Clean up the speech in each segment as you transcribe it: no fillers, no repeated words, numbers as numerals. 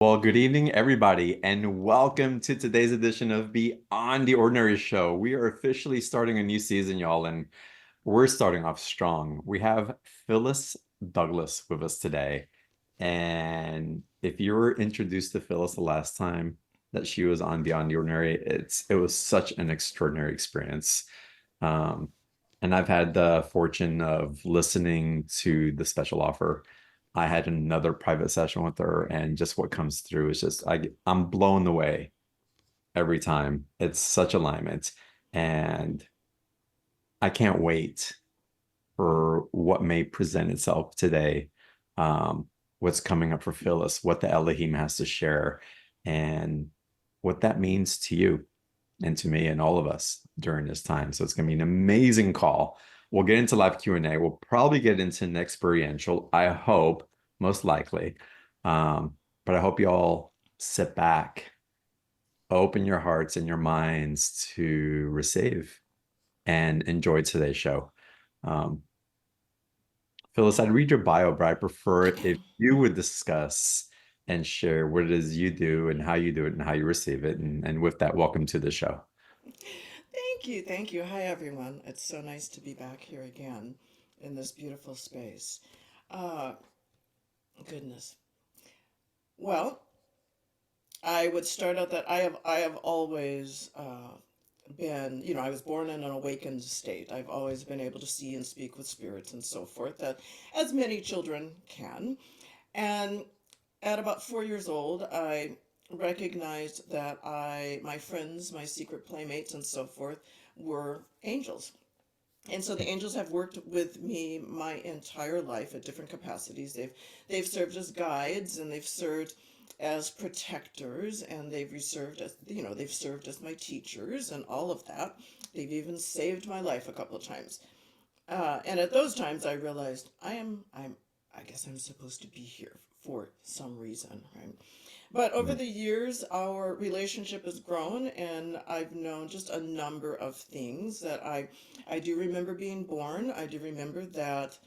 Well, good evening, everybody, and welcome to today's edition of Beyond the Ordinary Show. We are officially starting a new season, y'all, and we're starting off strong. We have Phyllis Douglass with us today. And if you were introduced to Phyllis the last time that she was on Beyond the Ordinary, it was such an extraordinary experience. Um, and I've had the fortune of listening to the special offer. I had another private session with her, and just what comes through is just I'm blown away every time. It's such alignment, and I can't wait for what may present itself today. What's coming up for Phyllis, what the Elohim has to share, and what that means to you and to me and all of us during this time. So it's going to be an amazing call. We'll get into live Q&A. We'll probably get into an experiential, I hope, most likely. But I hope you all sit back, open your hearts and your minds to receive and enjoy today's show. Um, Phyllis, I'd read your bio, but I prefer it if you would discuss and share what it is you do and how you do it and how you receive it. And with that, welcome to the show. Thank you. Thank you. Hi, everyone. It's so nice to be back here again in this beautiful space. Uh, Goodness. Well, I would start out that I have always been, I was born in an awakened state. I've always been able to see and speak with spirits and so forth, that as many children can. And at about 4 years old, I recognized that my friends, my secret playmates, and so forth were angels. And so the angels have worked with me my entire life at different capacities. They've served as guides, and they've served as protectors, and they've served as my teachers and all of that. They've even saved my life a couple of times. And at those times, I realized I guess I'm supposed to be here for some reason, right? But over Mm. the years, our relationship has grown, and I've known just a number of things that I do remember being born. I do remember that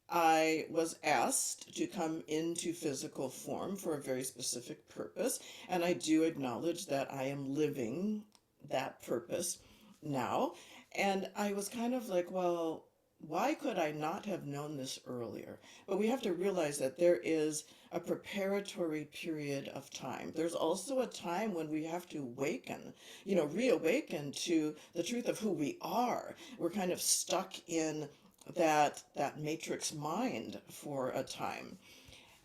I was asked to come into physical form for a very specific purpose, and I do acknowledge that I am living that purpose now. And I was kind of like, well, why could I not have known this earlier? But we have to realize that there is a preparatory period of time. There's also a time when we have to awaken, reawaken to the truth of who we are. We're kind of stuck in that matrix mind for a time.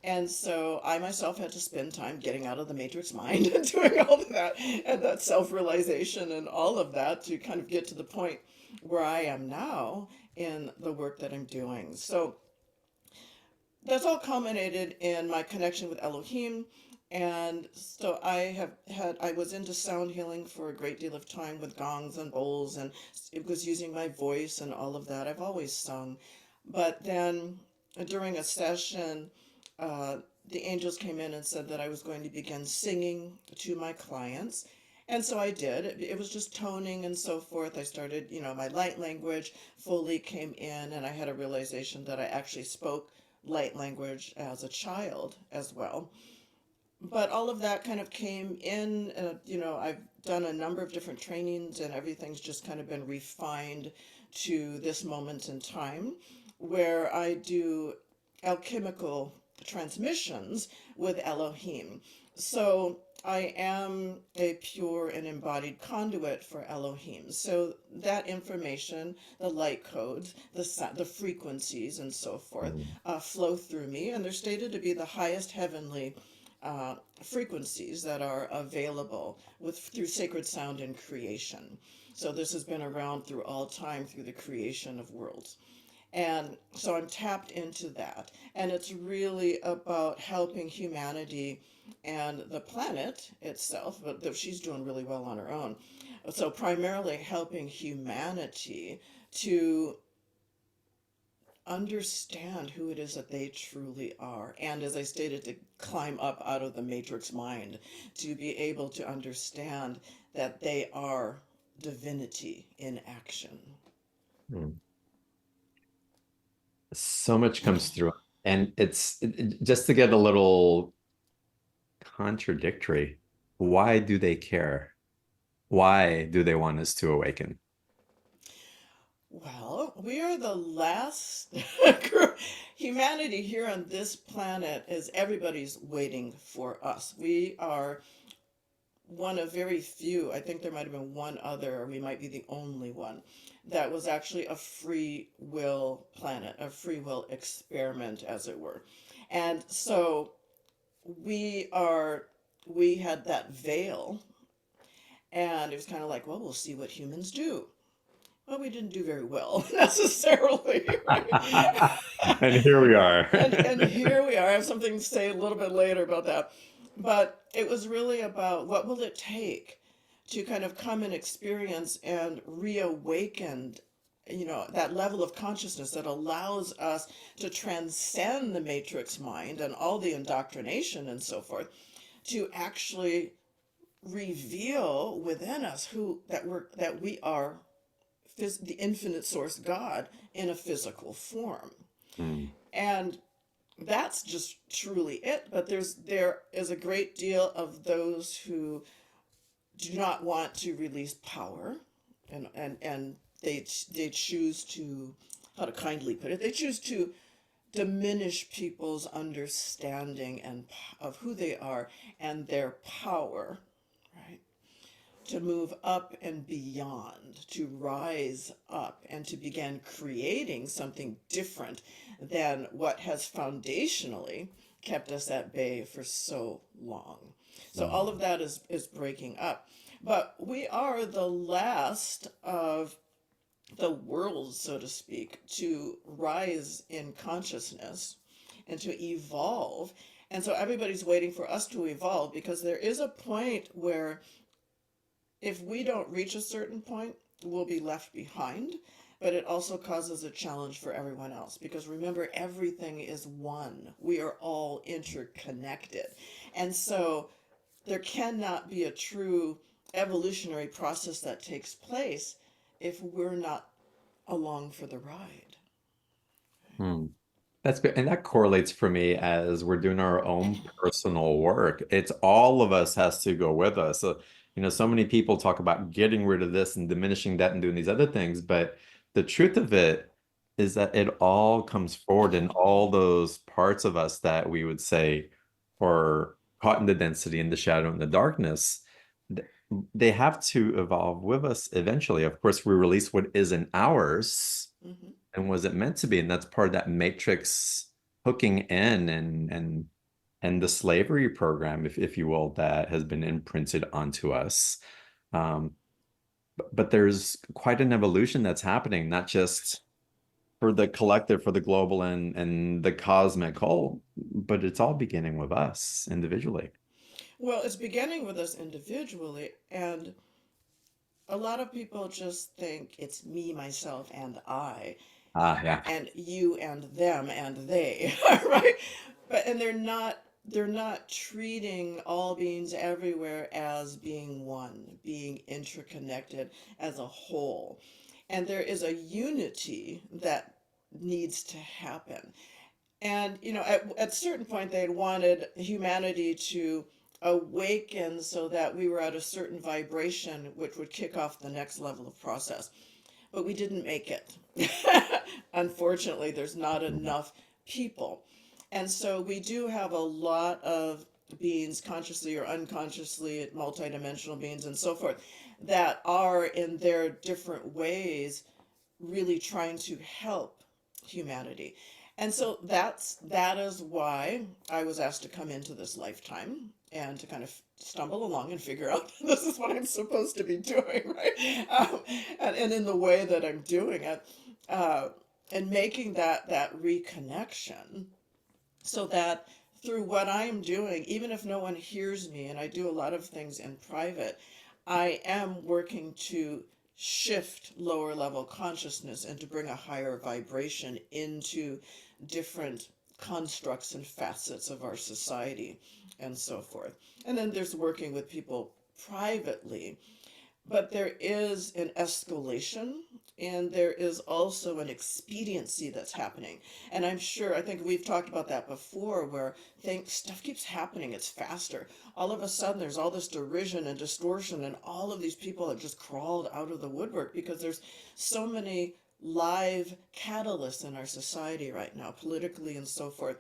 And so I myself had to spend time getting out of the matrix mind and doing all of that and that self-realization and all of that to kind of get to the point where I am now in the work that I'm doing. So that's all culminated in my connection with Elohim. And so I was into sound healing for a great deal of time with gongs and bowls, and it was using my voice and all of that. I've always sung. But then during a session, uh, the angels came in and said that I was going to begin singing to my clients. And so I did. It was just toning and so forth. I started, my light language fully came in, and I had a realization that I actually spoke light language as a child as well. But all of that kind of came in. I've done a number of different trainings, and everything's just kind of been refined to this moment in time where I do alchemical transmissions with Elohim. So I am a pure and embodied conduit for Elohim. So that information, the light codes, the frequencies, and so forth, Mm. flow through me, and they're stated to be the highest heavenly frequencies that are available through sacred sound and creation. So this has been around through all time through the creation of worlds. And so I'm tapped into that. And it's really about helping humanity and the planet itself, but she's doing really well on her own. So primarily helping humanity to understand who it is that they truly are. And as I stated, to climb up out of the matrix mind, to be able to understand that they are divinity in action. Mm. So much comes through. And just to get a little contradictory. Why do they care? Why do they want us to awaken? Well, we are the last group. Humanity here on this planet is everybody's waiting for us. We are one of very few, I think there might have been one other, or we might be the only one, that was actually a free will planet, a free will experiment, as it were. And so we are, we had that veil, and it was kind of like, well, we'll see what humans do. Well, we didn't do very well necessarily, right? And here we are. And here we are. I have something to say a little bit later about that. But it was really about what will it take to kind of come and experience and reawaken, that level of consciousness that allows us to transcend the matrix mind and all the indoctrination and so forth, to actually reveal within us that we are the infinite source God in a physical form. Hmm. And that's just truly it. But there is a great deal of those who do not want to release power, and they choose to, how to kindly put it, they choose to diminish people's understanding and of who they are and their power, right? To move up and beyond, to rise up and to begin creating something different than what has foundationally kept us at bay for so long. So all of that is breaking up. But we are the last of the world, so to speak, to rise in consciousness and to evolve. And so everybody's waiting for us to evolve, because there is a point where if we don't reach a certain point, we'll be left behind. But it also causes a challenge for everyone else, because remember, everything is one. We are all interconnected. And so there cannot be a true evolutionary process that takes place if we're not along for the ride. Hmm. That's good. And that correlates for me as we're doing our own personal work. It's all of us has to go with us. So, so many people talk about getting rid of this and diminishing that and doing these other things, but the truth of it is that it all comes forward in all those parts of us that we would say are caught in the density, in the shadow, in the darkness. th- They have to evolve with us eventually. Of course, we release what isn't ours Mm-hmm. and was it meant to be? And that's part of that matrix hooking in and the slavery program, if you will, that has been imprinted onto us. Um, but there's quite an evolution that's happening, not just for the collective, for the global and the cosmic whole, but it's all beginning with us individually. Well, it's beginning with us individually, and a lot of people just think it's me, myself, and I, Ah, yeah. and you and them and they, right? But and they're not treating all beings everywhere as being one, being interconnected as a whole. And there is a unity that needs to happen. And at a certain point, they had wanted humanity to awaken so that we were at a certain vibration, which would kick off the next level of process. But we didn't make it. Unfortunately, there's not enough people. And so we do have a lot of beings, consciously or unconsciously, multidimensional beings and so forth, that are in their different ways really trying to help humanity. And so that is why I was asked to come into this lifetime and to kind of stumble along and figure out this is what I'm supposed to be doing, right? And in the way that I'm doing it, uh, and making that reconnection, so that through what I'm doing, even if no one hears me, and I do a lot of things in private, I am working to shift lower level consciousness and to bring a higher vibration into different constructs and facets of our society and so forth. And then there's working with people privately But there is an escalation and there is also an expediency that's happening. And I'm sure, I think we've talked about that before, where stuff keeps happening, it's faster. All of a sudden, there's all this derision and distortion, and all of these people have just crawled out of the woodwork because there's so many live catalysts in our society right now, politically and so forth,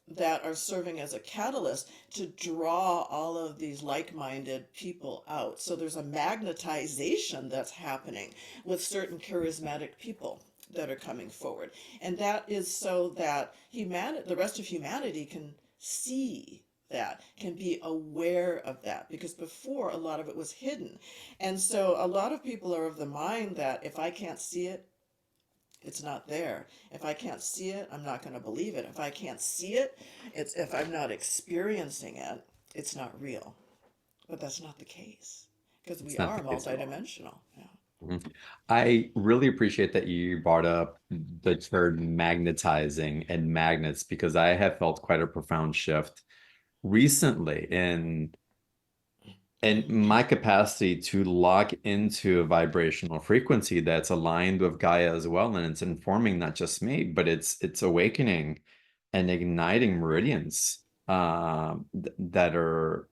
that are serving as a catalyst to draw all of these like-minded people out. So there's a magnetization that's happening with certain charismatic people that are coming forward. And that is so that humanity, the rest of humanity can see that, can be aware of that, because before a lot of it was hidden. And so a lot of people are of the mind that if I can't see it, it's not there. If I can't see it, I'm not going to believe it. If I can't see it, it's if I'm not experiencing it, it's not real. But that's not the case because we It's not are the case at all. multidimensional. Yeah. Mhm. I really appreciate that you brought up the term magnetizing and magnets because I have felt quite a profound shift recently in my capacity to lock into a vibrational frequency that's aligned with Gaia as well. And it's informing not just me, but it's awakening and igniting meridians that are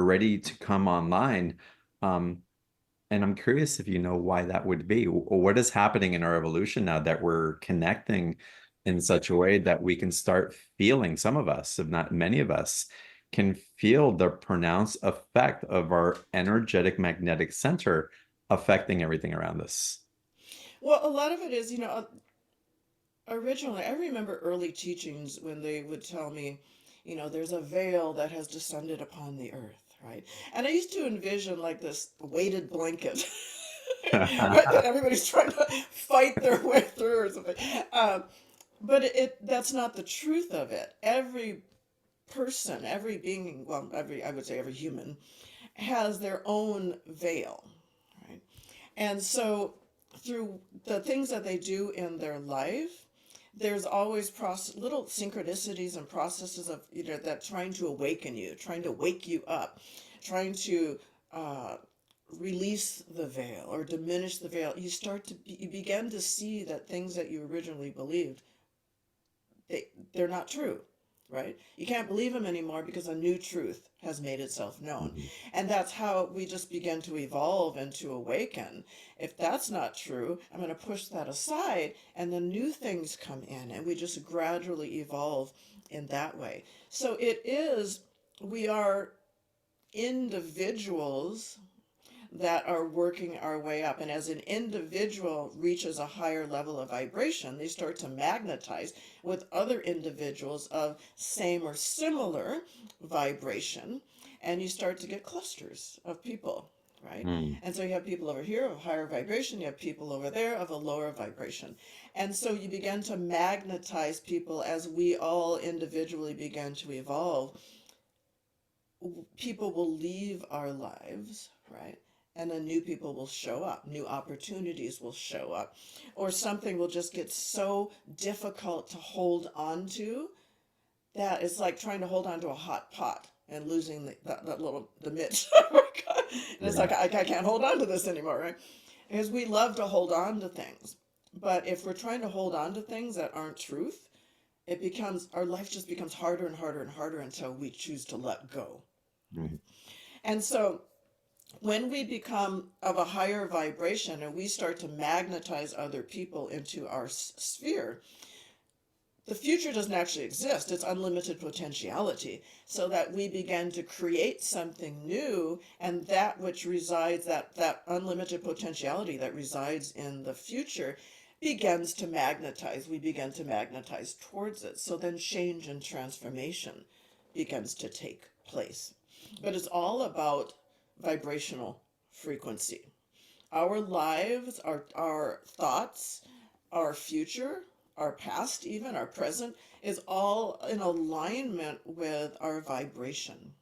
ready to come online. Um, and I'm curious if you know why that would be. What is happening in our evolution now that we're connecting in such a way that we can start feeling, some of us, if not many of us, can feel the pronounced effect of our energetic magnetic center affecting everything around us. Well, a lot of it is, originally, I remember early teachings when they would tell me, there's a veil that has descended upon the earth, right? And I used to envision like this weighted blanket, right? That everybody's trying to fight their way through or something. Um, but that's not the truth of it. Every person, every being, well, I would say every human has their own veil, right? And so through the things that they do in their life, there's always little synchronicities and processes of that trying to awaken you, trying to wake you up, trying to uh, release the veil or diminish the veil. You begin to see that things that you originally believed, they're not true, right? You can't believe them anymore because a new truth has made itself known. Mhm. And that's how we just begin to evolve and to awaken. If that's not true, I'm going to push that aside and then new things come in and we just gradually evolve in that way. So we are individuals that are working our way up. And as an individual reaches a higher level of vibration, they start to magnetize with other individuals of same or similar vibration. And you start to get clusters of people, right? Mm. And so you have people over here of higher vibration, you have people over there of a lower vibration. And so you begin to magnetize people as we all individually begin to evolve. People will leave our lives, right? And then new people will show up, new opportunities will show up, or something will just get so difficult to hold on to that it's like trying to hold on to a hot pot and losing that little the mitts. And it's like Yeah. I can't hold on to this anymore, right? Because we love to hold on to things, but if we're trying to hold on to things that aren't truth, our life just becomes harder and harder and harder until we choose to let go. Mhm. And so when we become of a higher vibration and we start to magnetize other people into our sphere, the future doesn't actually exist. It's unlimited potentiality. So that we begin to create something new, and that which resides, that unlimited potentiality that resides in the future begins to magnetize. We begin to magnetize towards it. So then change and transformation begins to take place. But it's all about vibrational frequency. Our lives, our thoughts, our future, our past, even our present, is all in alignment with our vibration.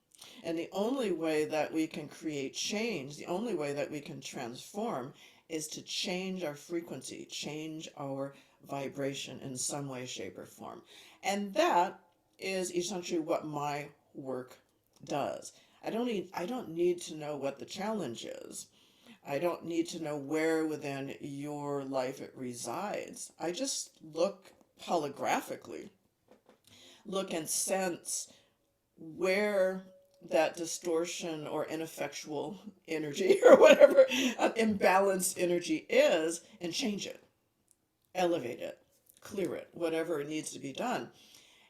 And the only way that we can create change, the only way that we can transform, is to change our frequency, change our vibration in some way, shape, or form. And that is essentially what my work does. I don't need to know what the challenge is. I don't need to know where within your life it resides. I just look holographically, look and sense where that distortion or ineffectual energy or whatever imbalanced energy is, and change it, elevate it, clear it, whatever needs to be done.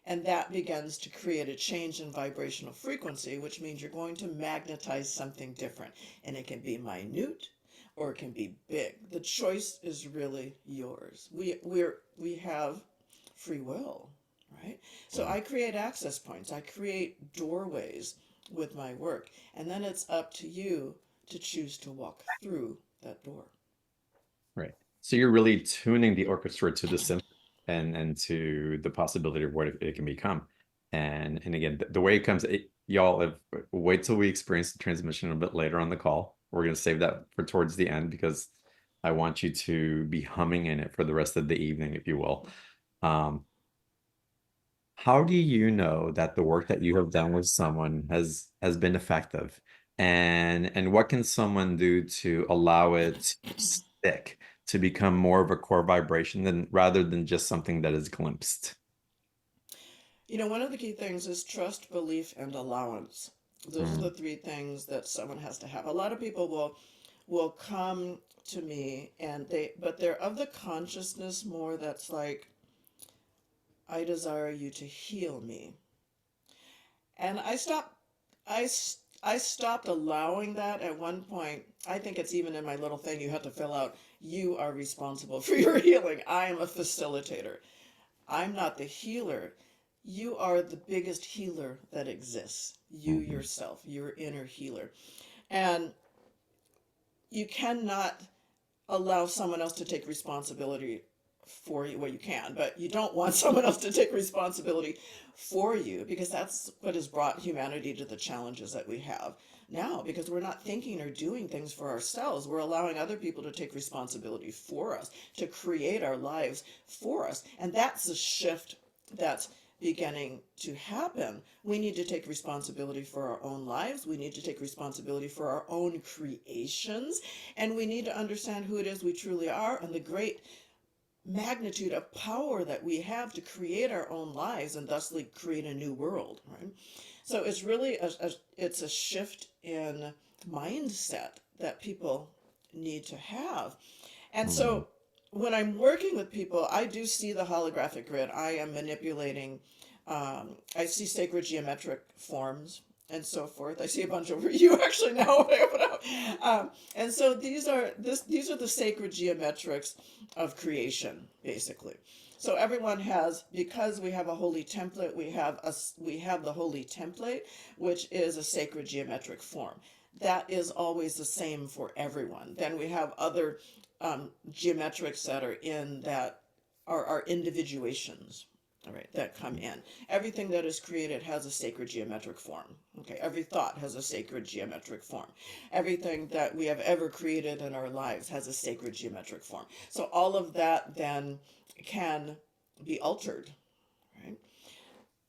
And that begins to create a change in vibrational frequency, which means you're going to magnetize something different. And it can be minute or it can be big. The choice is really yours. We have free will, right? So Right. I create access points, I create doorways with my work. And then it's up to you to choose to walk through that door. Right. So you're really tuning the orchestra to the symphony and to the possibility of what it can become. And again, the way it comes, y'all have wait till we experience the transmission a bit later on the call. We're going to save that for towards the end because I want you to be humming in it for the rest of the evening, if you will. Um, how do you know that the work that you have done with someone has been effective? And what can someone do to allow it to stick, to become more of a core vibration than rather than just something that is glimpsed? One of the key things is trust, belief, and allowance. Those are the Mm, three things that someone has to have. A lot of people will come to me and but they're of the consciousness more that's like, I desire you to heal me. And I stopped allowing that at one point. I think it's even in my little thing you have to fill out. You are responsible for your healing. I am a facilitator. I'm not the healer. You are the biggest healer that exists. You mhm, yourself, your inner healer. And you cannot allow someone else to take responsibility for you. Well, you can, but you don't want someone else to take responsibility for you, because that's what has brought humanity to the challenges that we have now, because we're not thinking or doing things for ourselves. We're allowing other people to take responsibility for us, to create our lives for us. And that's a shift that's beginning to happen. We need to take responsibility for our own lives. We need to take responsibility for our own creations. And we need to understand who it is we truly are and the great magnitude of power that we have to create our own lives and thusly create a new world, right? So it's really it's a shift in mindset that people need to have. And mhm. so when I'm working with people, I do see the holographic grid. I am manipulating, I see sacred geometric forms and so forth. I see a bunch over you actually now. And so these are the sacred geometrics of creation, basically. So everyone has, because we have a holy template, we have the holy template, which is a sacred geometric form. That is always the same for everyone. Then we have other geometrics that are in that are individuations, all right, that come in. Everything that is created has a sacred geometric form. Okay, every thought has a sacred geometric form. Everything that we have ever created in our lives has a sacred geometric form. So all of that then can be altered, right?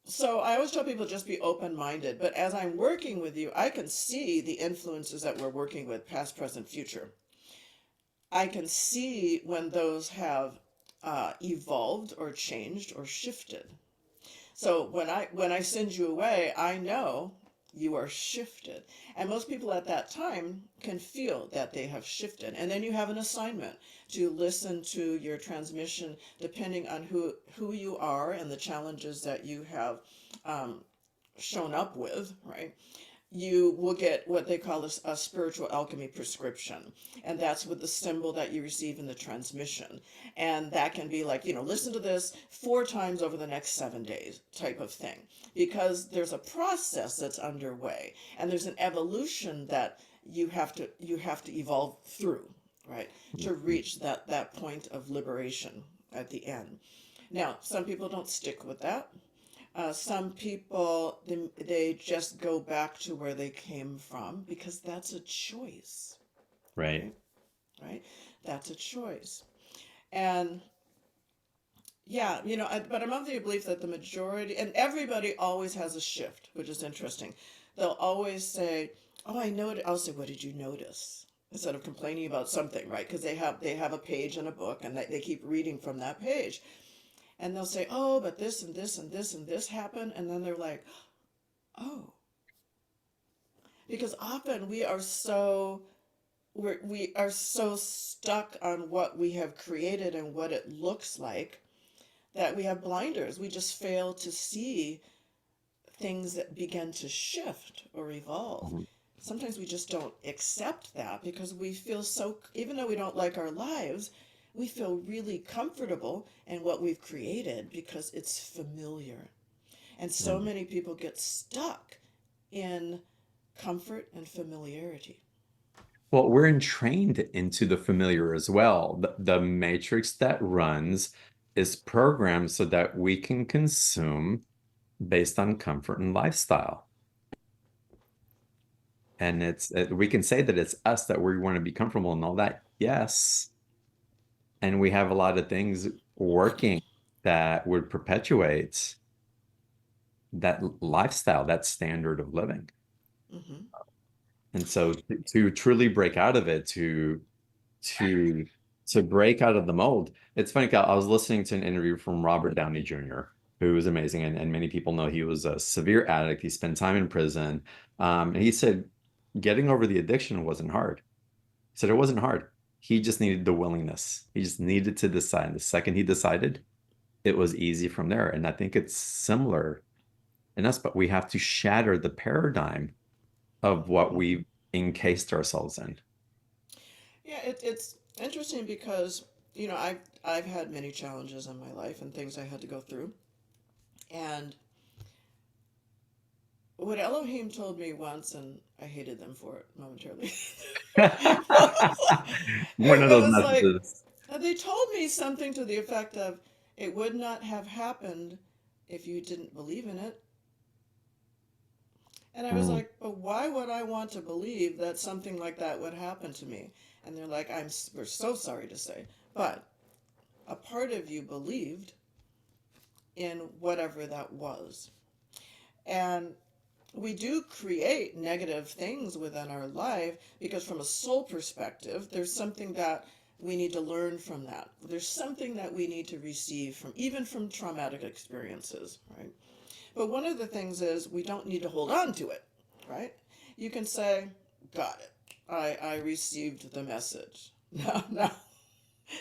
So I always tell people just be open-minded, but as I'm working with you, I can see the influences that we're working with, past, present, future. I can see when those have evolved or changed or shifted. So when I send you away, I know you are shifted. And most people at that time can feel that they have shifted. And then you have an assignment to listen to your transmission depending on who you are and the challenges that you have shown up with, right? You will get what they call a spiritual alchemy prescription. And that's with the symbol that you receive in the transmission. And that can be like, listen to this 4 times over the next 7 days type of thing. Because there's a process that's underway and there's an evolution that you have to evolve through, right? To reach that point of liberation at the end. Now, some people don't stick with that. Some people, they just go back to where they came from because that's a choice, Right. right? Right? That's a choice. And yeah, but I'm of the belief that the majority, and everybody always has a shift, which is interesting. They'll always say, oh, I know it. I'll say, what did you notice? instead of complaining about something, right? Because they have a page in a book and they keep reading from that page. And they'll say, oh, but this and this and this and this happened. And then they're like, oh, because often we are so stuck on what we have created and what it looks like that we have blinders. We just fail to see things that begin to shift or evolve. Mhm. Sometimes we just don't accept that because we feel so, even though we don't like our lives, we feel really comfortable in what we've created because it's familiar. And so Mhm. many people get stuck in comfort and familiarity. Well, we're entrained into the familiar as well. The matrix that runs is programmed so that we can consume based on comfort and lifestyle. And we can say that it's us that we want to be comfortable and all that. Yes. And we have a lot of things working that would perpetuate that lifestyle, that standard of living. Hmm. And so to truly break out of it, to to break out of the mold. It's funny, 'cause I was listening to an interview from Robert Downey Jr., who was amazing, and many people know he was a severe addict. He spent time in prison, and he said getting over the addiction wasn't hard. He said it wasn't hard. He just needed the willingness. He just needed to decide. The second he decided, it was easy from there. And I think it's similar in us, but we have to shatter the paradigm of what Hmm. we've encased ourselves in. Yeah, it's interesting because I've had many challenges in my life and things I had to go through. And what Elohim told me once, and I hated them for it momentarily. One of It those was like messages. they told me something to the effect of, "It would not have happened if you didn't believe in it." And I was Mm, like, "But why would I want to believe that something like that would happen to me?" And they're like, "We're so sorry to say, but a part of you believed in whatever that was." And we do create negative things within our life because from a soul perspective, there's something that we need to learn from that. There's something that we need to receive from even from traumatic experiences, right? But one of the things is we don't need to hold on to it, right? You can say, got it. I received the message. Now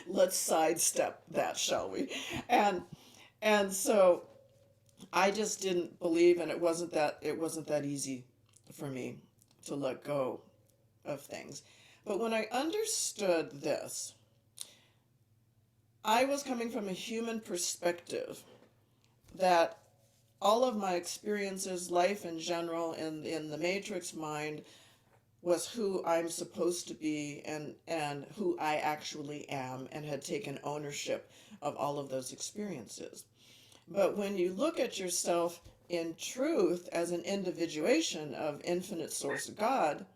let's sidestep that, shall we? And and so I just didn't believe, and it wasn't that easy for me to let go of things. But when I understood this, I was coming from a human perspective that all of my experiences, life in general, in the matrix mind, was who I'm supposed to be and who I actually am, and had taken ownership of all of those experiences. But when you look at yourself in truth as an individuation of infinite source God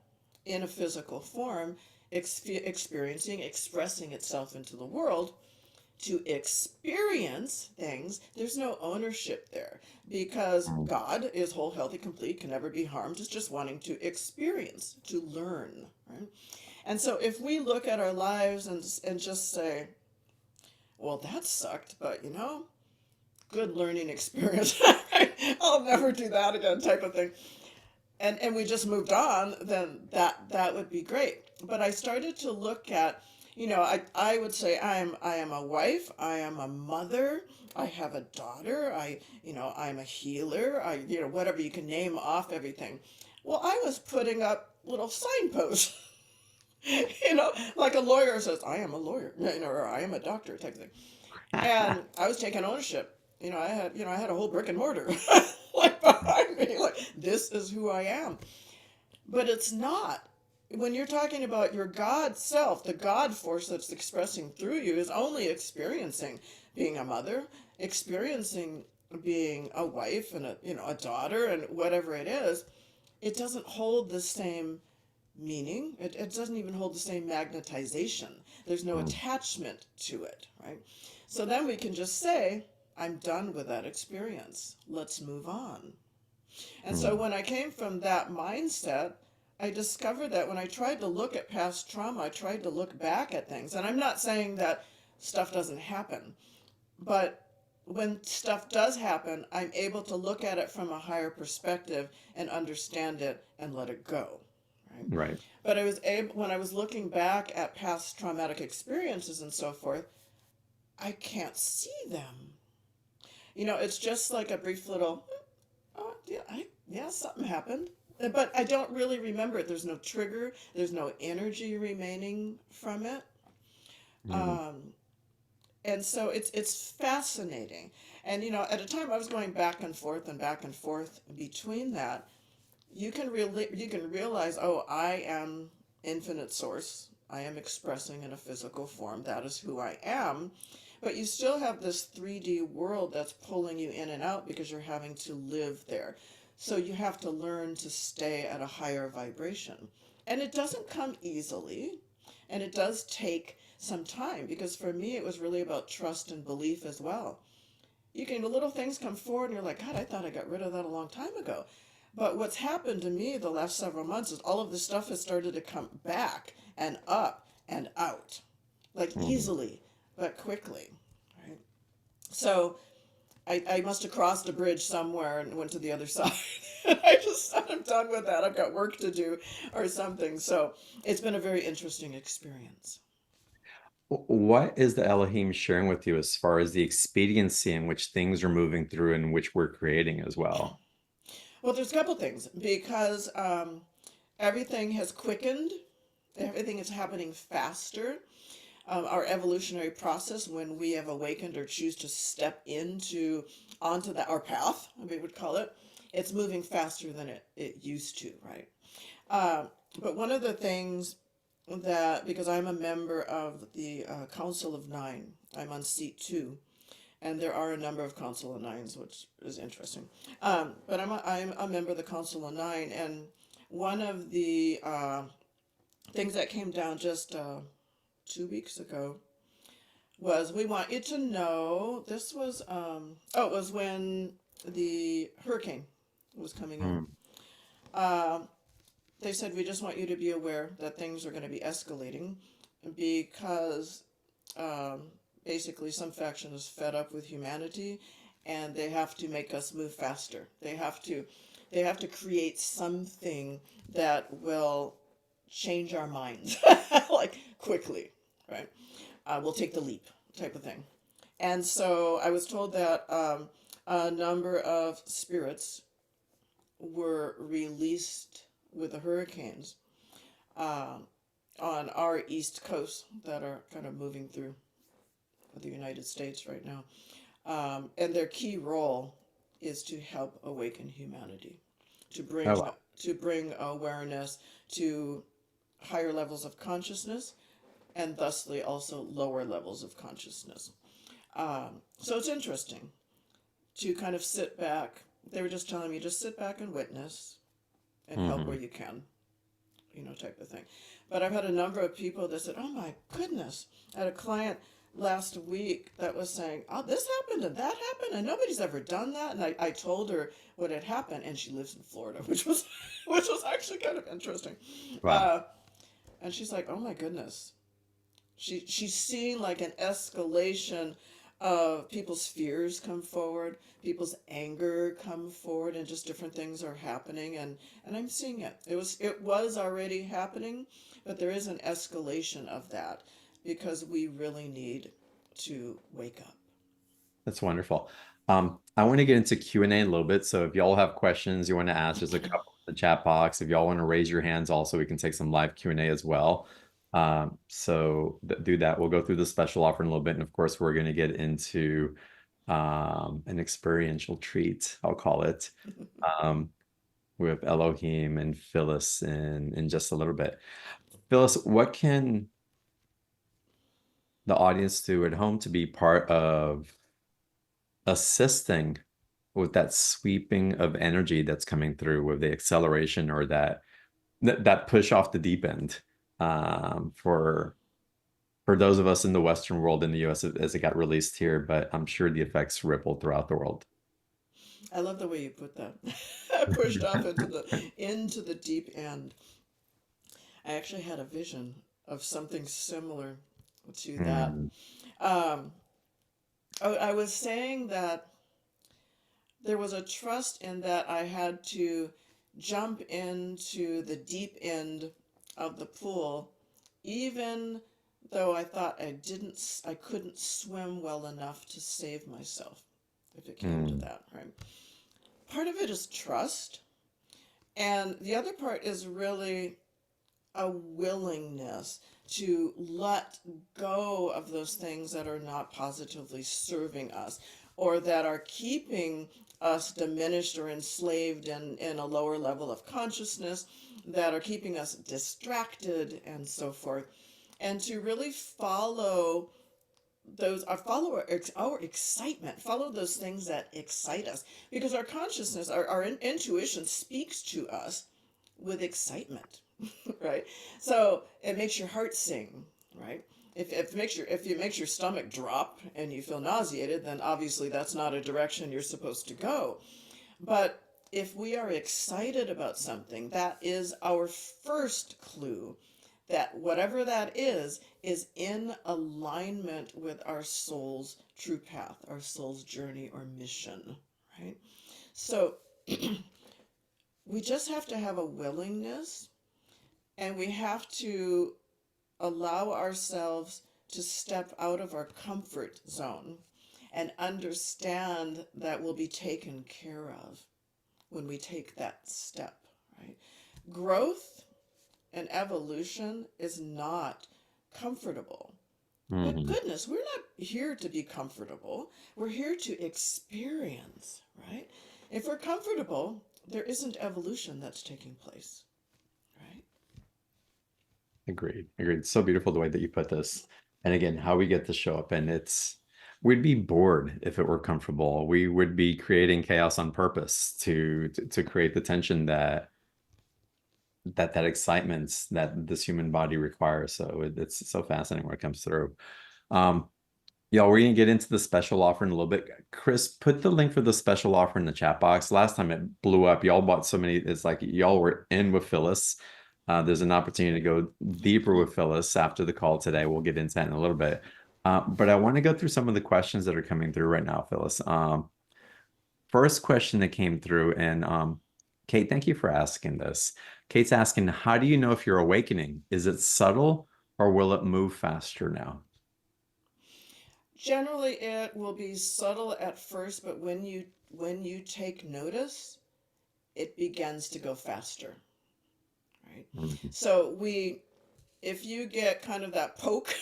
in a physical form, experiencing, expressing itself into the world, to experience things, there's no ownership there because mm, God is whole, healthy, complete, can never be harmed, is just wanting to experience, to learn, right? And so if we look at our lives and just say, well, that sucked, but good learning experience. I'll never do that again, type of thing. And we just moved on, then that would be great. But I started to look at, I would say I am a wife, I am a mother, I have a daughter, I'm a healer, whatever you can name off everything. Well, I was putting up little signposts, like a lawyer says, I am a lawyer, or I am a doctor type thing. And I was taking ownership. I had a whole brick and mortar like behind me, like this is who I am. But it's not. When you're talking about your God self, the God force that's expressing through you is only experiencing being a mother, experiencing being a wife and a daughter and whatever it is. It doesn't hold the same meaning. It doesn't even hold the same magnetization. There's no mm, attachment to it, right? So then we can just say, I'm done with that experience. Let's move on. And so mm, when I came from that mindset, I discovered that when I tried to look at past trauma, I tried to look back at things. And I'm not saying that stuff doesn't happen, but when stuff does happen, I'm able to look at it from a higher perspective and understand it and let it go. Right. Right. But I was able, when I was looking back at past traumatic experiences and so forth, I can't see them. It's just like a brief little, oh, yeah, yeah, something happened. But I don't really remember it. There's no trigger, there's no energy remaining from it. Mm. Um, and so it's fascinating. And at a time I was going back and forth between that. You can realize, oh, I am infinite source. I am expressing in a physical form. That is who I am. But you still have this 3D world that's pulling you in and out because you're having to live there. So you have to learn to stay at a higher vibration. And it doesn't come easily. And it does take some time because for me, it was really about trust and belief as well. Little things come forward and you're like, God, I thought I got rid of that a long time ago. But what's happened to me the last several months is all of this stuff has started to come back and up and out, like Mm. easily, but quickly, right? So I must have crossed a bridge somewhere and went to the other side. I just said, I'm done with that. I've got work to do or something. So it's been a very interesting experience. What is the Elohim sharing with you as far as the expediency in which things are moving through and which we're creating as well? Well, there's a couple things because everything has quickened. Everything is happening faster. Our evolutionary process, when we have awakened or choose to step onto our path, we would call it, it's moving faster than it used to, right? Uh, but one of the things that, because I'm a member of the Council of Nine, I'm on seat two, and there are a number of Council of Nines, which is interesting. But I'm a member of the Council of Nine, and one of the things that came down just 2 weeks ago was we want you to know this was it was when the hurricane was coming in. Mm. Uh, they said we just want you to be aware that things are going to be escalating because um, basically some faction is fed up with humanity and they have to make us move faster. They have to create something that will change our minds like quickly, right? We'll take the leap type of thing. And so I was told that a number of spirits were released with the hurricanes um, on our east coast that are kind of moving through the United States right now. And their key role is to help awaken humanity, to Oh, bring wow. to bring awareness to higher levels of consciousness and thusly also lower levels of consciousness. So it's interesting to kind of sit back. They were just telling me just sit back and witness and help where Hmm. you can, type of thing. But I've had a number of people that said, "Oh my goodness!" I had a client last week that was saying, "Oh, this happened and that happened, and nobody's ever done that." And I told her what had happened, and she lives in Florida, which was which was actually kind of interesting. Wow. Uh, and she's like, "Oh my goodness." She's seeing like an escalation of people's fears come forward, people's anger come forward, and just different things are happening. And I'm seeing it. It was already happening, but there is an escalation of that because we really need to wake up. That's wonderful. I want to get into Q&A a little bit. So if y'all have questions you want to ask, there's a couple in the chat box. If y'all want to raise your hands also, we can take some live Q&A as well. So do that. We'll go through the special offer in a little bit. And of course, we're going to get into an experiential treat, I'll call it, um, with Elohim and Phyllis in just a little bit. Phyllis, what can the audience do at home to be part of assisting with that sweeping of energy that's coming through with the acceleration or that push off the deep end for those of us in the Western world in the US as it got released here, but I'm sure the effects rippled throughout the world. I love the way you put that. Pushed off into the deep end. I actually had a vision of something similar to that. Mm, Um, I was saying that there was a trust in that I had to jump into the deep end of the pool, even though I thought I couldn't swim well enough to save myself, if it came to mm, that, right? Part of it is trust, and the other part is really a willingness to let go of those things that are not positively serving us or that are keeping us diminished or enslaved in a lower level of consciousness, that are keeping us distracted and so forth. And to really follow those, follow our excitement, follow those things that excite us, because our consciousness, our intuition speaks to us with excitement, right? So it makes your heart sing, right? If it makes your stomach drop and you feel nauseated, then obviously that's not a direction you're supposed to go. But if we are excited about something, that is our first clue that whatever that is in alignment with our soul's true path, our soul's journey or mission, right? So we just have to have a willingness, and we have to allow ourselves to step out of our comfort zone and understand that we'll be taken care of when we take that step, right? Growth and evolution is not comfortable. But mhm. goodness, we're not here to be comfortable. We're here to experience, right? If we're comfortable, there isn't evolution that's taking place, right? Agreed. Agreed. So beautiful the way that you put this. And again, how we get to show up. And we'd be bored if it were comfortable. We would be creating chaos on purpose to create the tension that excitement that this human body requires. So it's so fascinating when it comes through. Um, Y'all, we're gonna get into the special offer in a little bit. Chris, put the link for the special offer in the chat box. Last time it blew up. Y'all bought so many. It's like y'all were in with Phyllis. There's an opportunity to go deeper with Phyllis after the call today. We'll get into that in a little bit. But I want to go through some of the questions that are coming through right now, Phyllis. First question that came through, and Kate, thank you for asking this. Kate's asking, how do you know if you're awakening? Is it subtle or will it move faster now? Generally, it will be subtle at first, but when you take notice, it begins to go faster, right? Mhm. So if you get kind of that poke,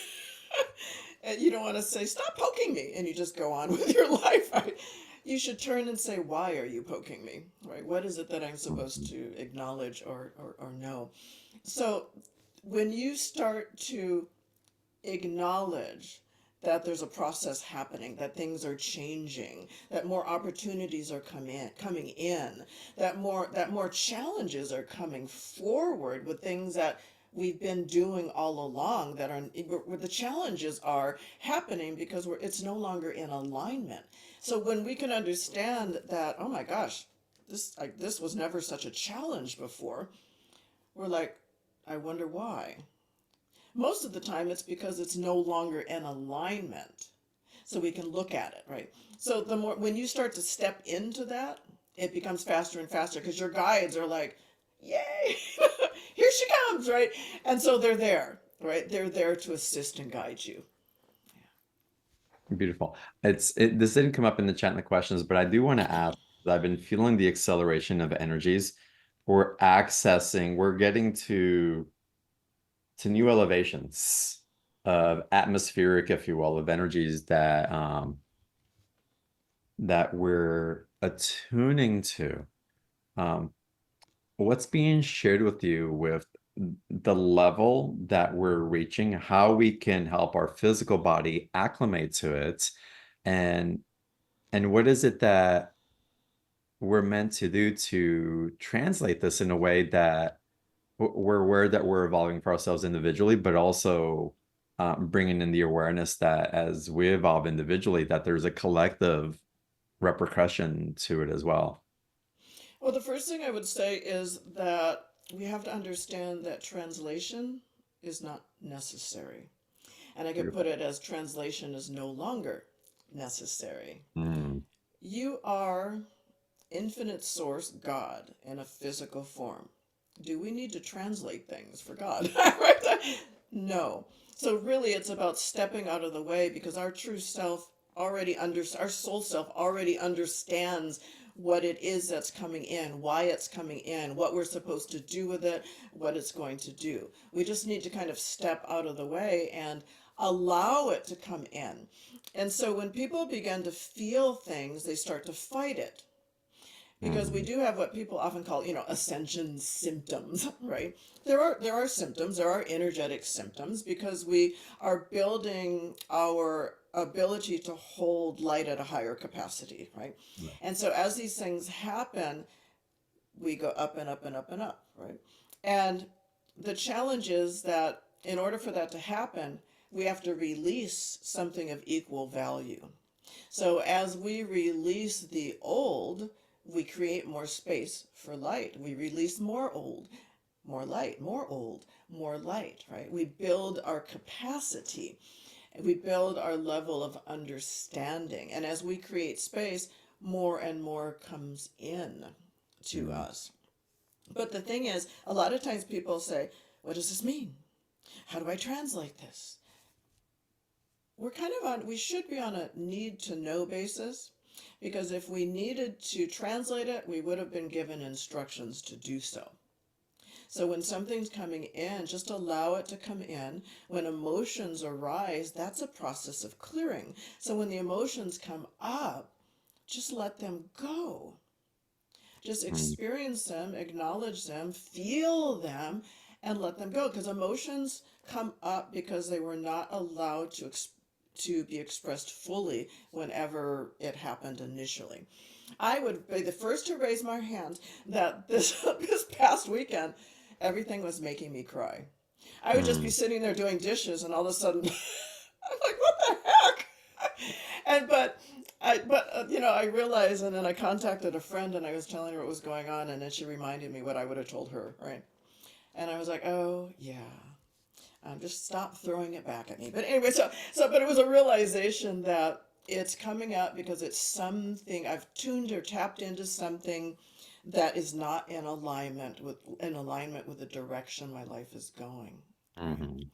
and you don't want to say, "Stop poking me," and you just go on with your life, right? You should turn and say, "Why are you poking me?" Right? What is it that I'm supposed Mhm. to acknowledge or know? So when you start to acknowledge that there's a process happening, that things are changing, that more opportunities are coming in, that more challenges are coming forward with things that we've been doing all along, that are where the challenges are happening because it's no longer in alignment. So when we can understand that, oh my gosh, this was never such a challenge before, we're like, I wonder why. Most of the time, it's because it's no longer in alignment. So we can look at it, right? So when you start to step into that, it becomes faster and faster because your guides are like, yay, here she comes, right? And so they're there, right? They're there to assist and guide you. Beautiful. This didn't come up in the chat in the questions, but I do want to ask. I've been feeling the acceleration of energies. We're getting to new elevations of atmospheric, if you will, of energies that we're attuning to. Um, what's being shared with you with the level that we're reaching, how we can help our physical body acclimate to it, and and what is it that we're meant to do to translate this in a way that we're aware that we're evolving for ourselves individually, but also bringing in the awareness that as we evolve individually, that there's a collective repercussion to it as well. Well, the first thing I would say is that we have to understand that translation is not necessary. And I could put Beautiful. it as translation is no longer necessary. Mm, You are infinite source God in a physical form. Do we need to translate things for God? No. So really it's about stepping out of the way because our true self our soul self already understands what it is that's coming in, why it's coming in, what we're supposed to do with it, what it's going to do. We just need to kind of step out of the way and allow it to come in. And so when people begin to feel things, they start to fight it because we mm, do have what people often call, ascension symptoms, right? There are symptoms, there are energetic symptoms because we are building our ability to hold light at a higher capacity, right? right. And so as these things happen, we go up and up and up and up, right? And the challenge is that in order for that to happen, we have to release something of equal value. So as we release the old, we create more space for light. We release more old, more light, more old, more light, right? We build our capacity and we build our level of understanding. And as we create space, more and more comes in to Mm, us. But the thing is, a lot of times people say, what does this mean? How do I translate this? We should be on a need to know basis because if we needed to translate it, we would have been given instructions to do so. So when something's coming in, just allow it to come in. When emotions arise, that's a process of clearing. So when the emotions come up, just let them go. Just mm, experience them, acknowledge them, feel them, and let them go. Because emotions come up because they were not allowed to be expressed fully whenever it happened initially. I would be the first to raise my hand that this this past weekend, everything was making me cry. I would just be mm. sitting there doing dishes, and all of a sudden, I'm like, "What the heck?" And I realized, and then I contacted a friend, and I was telling her what was going on, and then she reminded me what I would have told her, right? And I was like, "Oh yeah." Just stop throwing it back at me. But anyway, but it was a realization that it's coming out because it's something I've tuned or tapped into something that is not in alignment with the direction my life is going. Right. Mhm.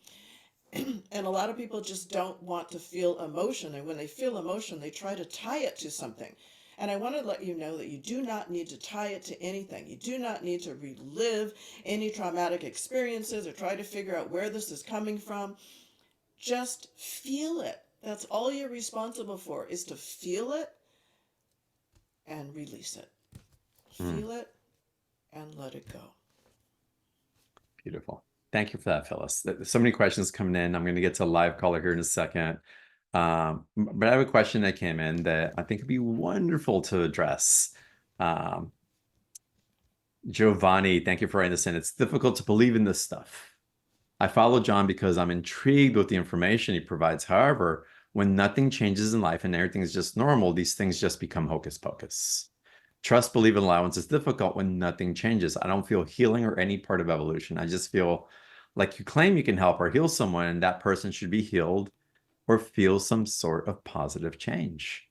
And a lot of people just don't want to feel emotion. And when they feel emotion, they try to tie it to something. And I want to let you know that you do not need to tie it to anything. You do not need to relive any traumatic experiences or try to figure out where this is coming from. Just feel it. That's all you're responsible for is to feel it and release it. Mm, Feel it and let it go. beautiful. Thank you for that, Phyllis. So many questions coming in. I'm going to get to a live caller here in a second. But I have a question that came in that I think would be wonderful to address. Um, Giovanni, thank you for writing this in. It's difficult to believe in this stuff. I follow John because I'm intrigued with the information he provides. However, when nothing changes in life and everything is just normal, these things just become hocus pocus. Trust, believe, and allowance is difficult when nothing changes. I don't feel healing or any part of evolution. I just feel like you claim you can help or heal someone, and that person should be healed or feel some sort of positive change.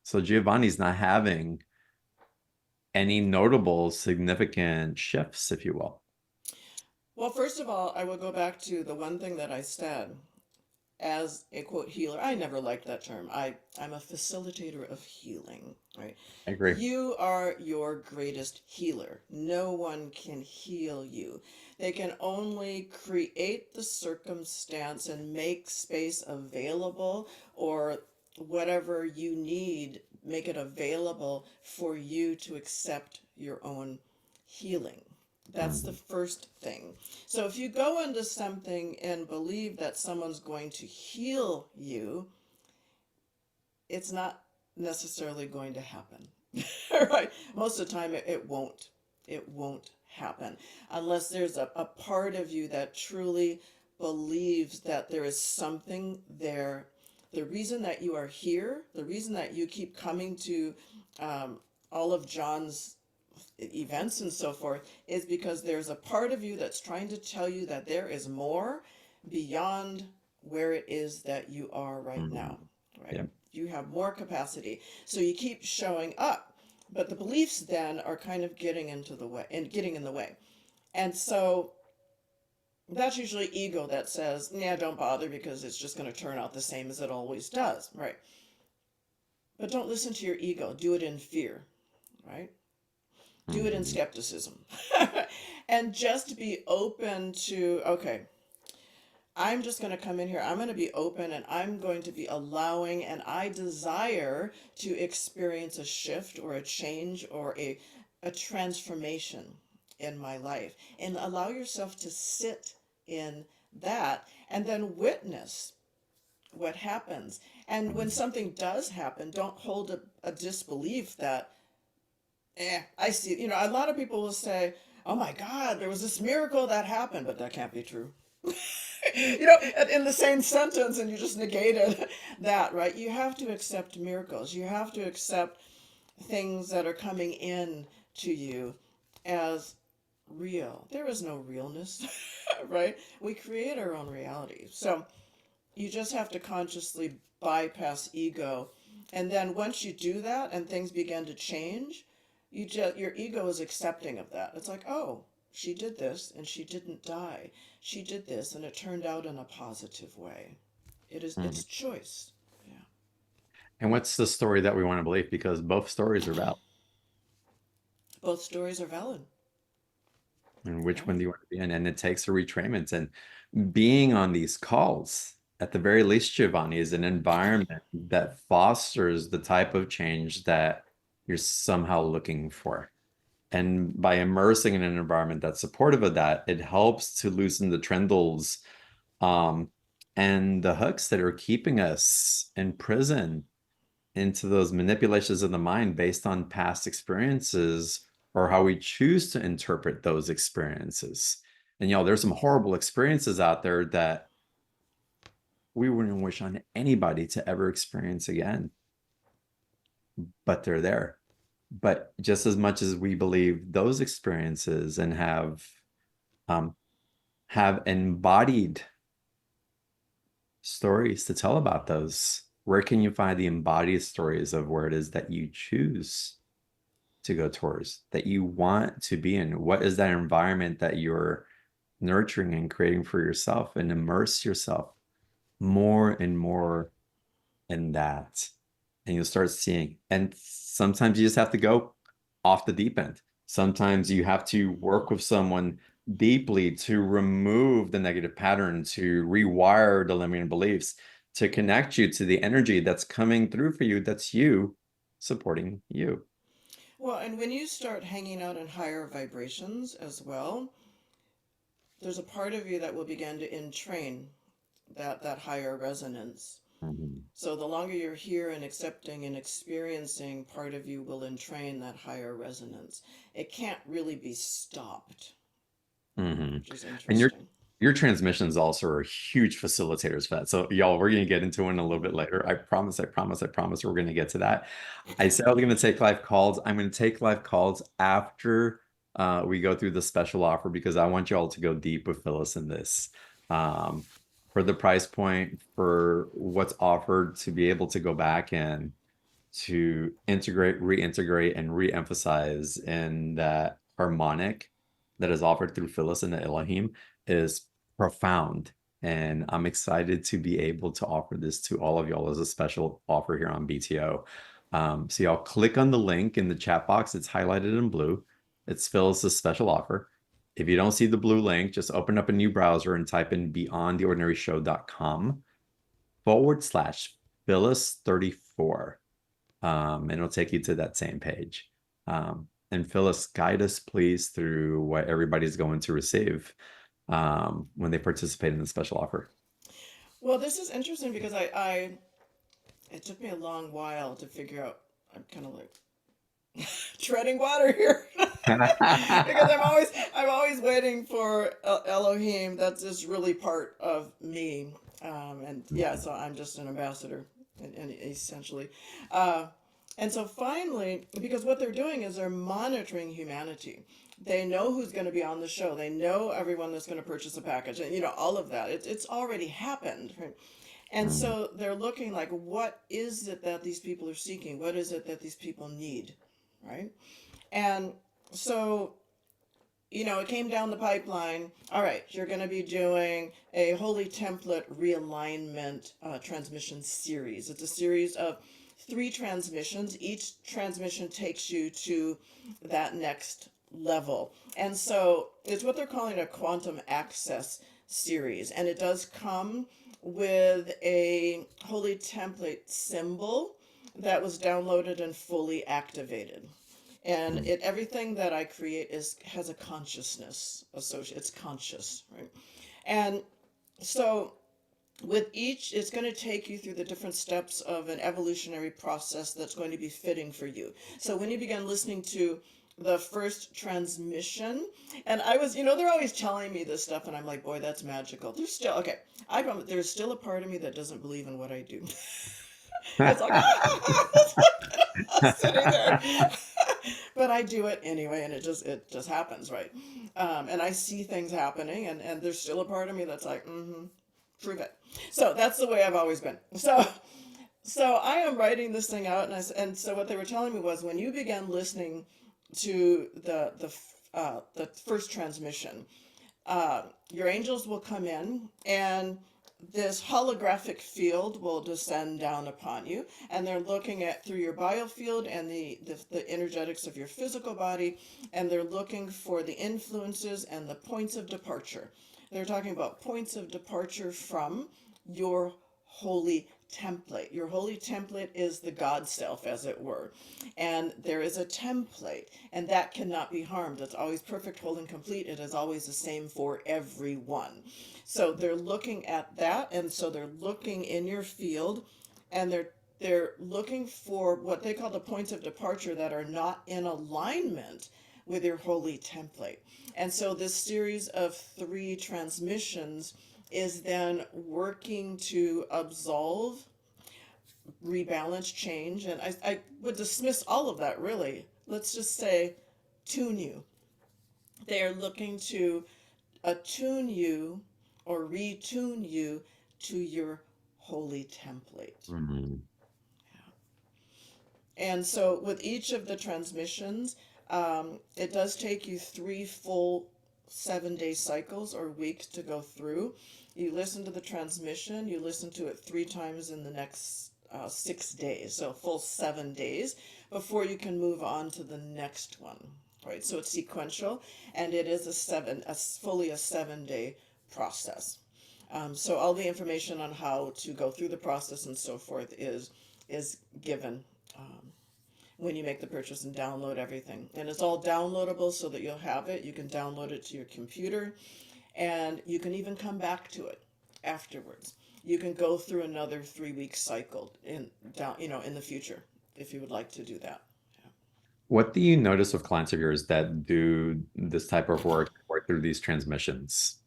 So Giovanni's not having any notable significant shifts, if you will. Well, first of all, I will go back to the one thing that I said as a quote healer. I never liked that term. I'm a facilitator of healing, right? I agree. You are your greatest healer. No one can heal you. They can only create the circumstance and make space available or whatever you need, make it available for you to accept your own healing. That's the Mhm. first thing. So if you go into something and believe that someone's going to heal you, it's not necessarily going to happen. Right? Most of the time, it won't. It won't happen unless there's a part of you that truly believes that there is something there. The reason that you are here, the reason that you keep coming to all of John's events and so forth is because there's a part of you that's trying to tell you that there is more beyond where it is that you are right Mhm. now, right? Yeah. You have more capacity. So you keep showing up, but the beliefs then are kind of getting into the way and getting in the way. And so that's usually ego that says, yeah, don't bother because it's just going to turn out the same as it always does, right? But don't listen to your ego. Do it in fear, right? Do it in Mhm. skepticism. And just be open to, okay, I'm just going to come in here. I'm going to be open and I'm going to be allowing, and I desire to experience a shift or a change or a transformation in my life. And allow yourself to sit in that and then witness what happens. And when Mhm. something does happen, don't hold a disbelief that, I see. A lot of people will say, oh my God, there was this miracle that happened, but that can't be true. In the same sentence, and you just negated that, right? You have to accept miracles. You have to accept things that are coming in to you as real. There is no realness, right? We create our own reality. So you just have to consciously bypass ego. And then once you do that and things begin to change, your ego is accepting of that. It's like, oh, she did this and she didn't die. She did this and it turned out in a positive way. Mhm. It's choice. Yeah. And what's the story that we want to believe? Because both stories are valid. Both stories are valid, And which one right? do you want to be in? And it takes a retrainment. And being on these calls, at the very least, Giovanni, is an environment that fosters the type of change that you're somehow looking for. And by immersing in an environment that's supportive of that, it helps to loosen the trindles, um, and the hooks that are keeping us in prison into those manipulations of the mind based on past experiences or how we choose to interpret those experiences. And there's some horrible experiences out there that we wouldn't wish on anybody to ever experience again, but they're there. But just as much as we believe those experiences and um, have embodied stories to tell about those, where can you find the embodied stories of where it is that you choose to go towards, that you want to be in? What is that environment that you're nurturing and creating for yourself, and immerse yourself more and more in that? And you'll start seeing. And sometimes you just have to go off the deep end. Sometimes you have to work with someone deeply to remove the negative pattern, to rewire the limiting beliefs, to connect you to the energy that's coming through for you, that's you supporting you. Well, and when you start hanging out in higher vibrations as well, there's a part of you that will begin to entrain that higher resonance. Mhm. So the longer you're here and accepting and experiencing, part of you will entrain that higher resonance. It can't really be stopped, Hmm. which is And your interesting. your transmissions also are huge facilitators for that. So y'all, we're gonna get into it in a little bit later. I promise, I promise, I promise we're gonna get to that. I said I was gonna take live calls. I'm gonna take live calls after we go through the special offer, because I want y'all to go deep with Phyllis in this. Um, for the price point, for what's offered, to be able to go back and to integrate, reintegrate, and re-emphasize in that harmonic that is offered through Phyllis and the Elohim is profound. And I'm excited to be able to offer this to all of y'all as a special offer here on BTO. So y'all click on the link in the chat box. It's highlighted in blue. It's Phyllis's special offer. If you don't see the blue link, just open up a new browser and type in beyondtheordinaryshow.com Phyllis 34, and it'll take you to that same page. And Phyllis, guide us, please, through what everybody's going to receive when they participate in the special offer. Well, this is interesting because it took me a long while to figure out. I'm kind of like treading water here because I'm always waiting for Elohim. That's just really part of me, and yeah, so I'm just an ambassador, and essentially. Uh, And so finally, because what they're doing is they're monitoring humanity. They know who's going to be on the show. They know everyone that's going to purchase a package, and all of that. It's already happened, right? And Mm, so they're looking like, what is it that these people are seeking? What is it that these people need, right? And so it came down the pipeline. All right, you're going to be doing a Holy Template realignment transmission series. It's a series of 3 transmissions. Each transmission takes you to that next level. And so it's what they're calling a quantum access series. And it does come with a Holy Template symbol that was downloaded and fully activated. And mm, everything that I create has a consciousness associated. It's conscious, right? And so with each, it's going to take you through the different steps of an evolutionary process that's going to be fitting for you. So when you begin listening to the first transmission, and I was, they're always telling me this stuff, and I'm like, boy, that's magical. There's still, okay, I promise, there's still a part of me that doesn't believe in what I do. It's like, it's like sitting there. But I do it anyway, and it just happens, right? And I see things happening, and there's still a part of me that's like, prove it. So that's the way I've always been. So I am writing this thing out, and so what they were telling me was when you began listening to the first transmission, your angels will come in, and this holographic field will descend down upon you, and they're looking at through your biofield and the energetics of your physical body, and they're looking for the influences and the points of departure. They're talking about points of departure from your holy template. Your holy template is the God self, as it were. And there is a template, and that cannot be harmed. It's always perfect, whole, and complete. It is always the same for everyone. So they're looking at that, and so they're looking in your field, and they're looking for what they call the points of departure that are not in alignment with your holy template. And so this series of 3 transmissions is then working to absolve, rebalance, change. And I would dismiss all of that really. Let's just say tune you. They are looking to attune you or retune you to your holy template. mm, And so with each of the transmissions, it does take you 3 full 7-day cycles or weeks to go through. You listen to the transmission, you listen to it 3 times in the next 6 days, so full 7 days before you can move on to the next one. Right, so it's sequential, and it is fully a 7-day process. So all the information on how to go through the process and so forth is given when you make the purchase and download everything. And it's all downloadable so that you'll have it. You can download it to your computer, and you can even come back to it afterwards. You can go through another 3-week cycle in the future if you would like to do that. What do you notice with clients of yours that do this type of work through these transmissions?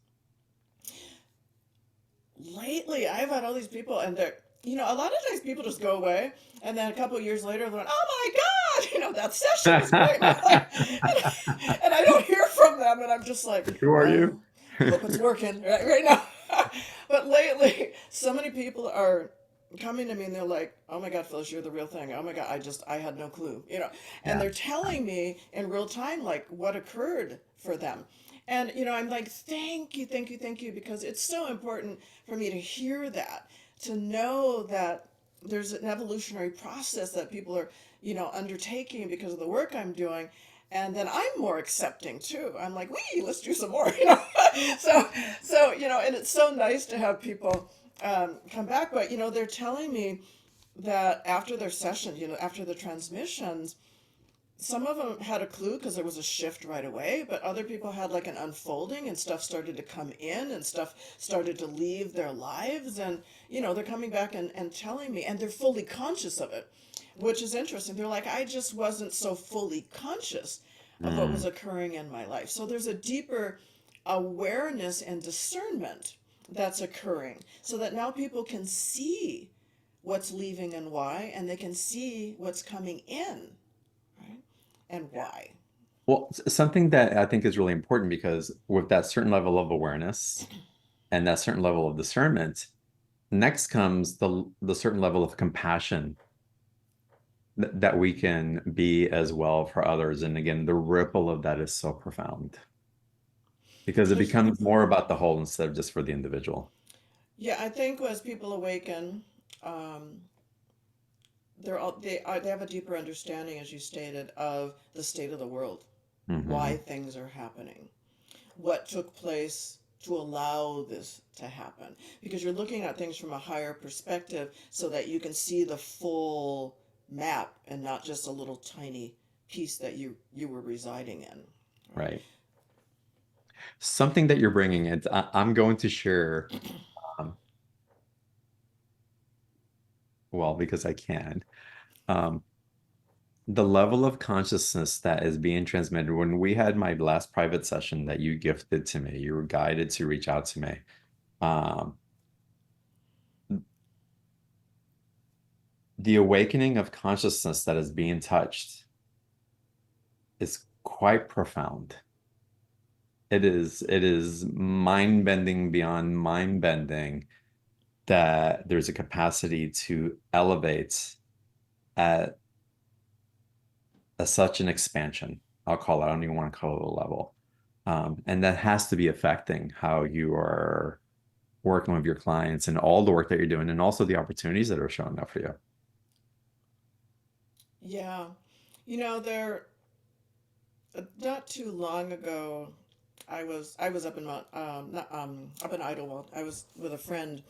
Lately, I've had all these people, and a lot of times people just go away, and then a couple of years later, they're like, "Oh my God, that session was great." And, and I don't hear from them, and I'm just like, Who are you? "Well, hope it's working right now." But lately, so many people are coming to me, and they're like, "Oh my God, Phyllis, you're the real thing. Oh my God, I had no clue." And Yeah. they're telling me in real time like what occurred for them. And I'm like, thank you, thank you, thank you, because it's so important for me to hear that, to know that there's an evolutionary process that people are, undertaking because of the work I'm doing. And then I'm more accepting too. I'm like, wee, let's do some more, So, and it's so nice to have people come back. But, they're telling me that after their session, after the transmissions, some of them had a clue because there was a shift right away, but other people had like an unfolding, and stuff started to come in and stuff started to leave their lives. And, they're coming back and telling me, and they're fully conscious of it, which is interesting. They're like, I just wasn't so fully conscious of what was Mm, occurring in my life. So there's a deeper awareness and discernment that's occurring so that now people can see what's leaving and why, and they can see what's coming in, right? And why. Well, something that I think is really important because with that certain level of awareness and that certain level of discernment, next comes the certain level of compassion that we can be as well for others. And again, the ripple of that is so profound because it There's no, becomes more about the whole instead of just for the individual. yeah, I think as people awaken, um, they have a deeper understanding, as you stated, of the state of the world, why Hmm. things are happening, what took place to allow this to happen. Because you're looking at things from a higher perspective so that you can see the full map and not just a little tiny piece that you were residing in, right? Right. Something that you're bringing it, I'm going to share, um, well, because I can, um, the level of consciousness that is being transmitted. When we had my last private session that you gifted to me, you were guided to reach out to me. Um, the awakening of consciousness that is being touched is quite profound. It is mind-bending beyond mind-bending that there's a capacity to elevate at such an expansion. I'll call it, I don't even want to call it a level. And that has to be affecting how you are working with your clients and all the work that you're doing, and also the opportunities that are showing up for you. Yeah. There not too long ago, I was up in Mount not, up in Idlewild. I was with a friend,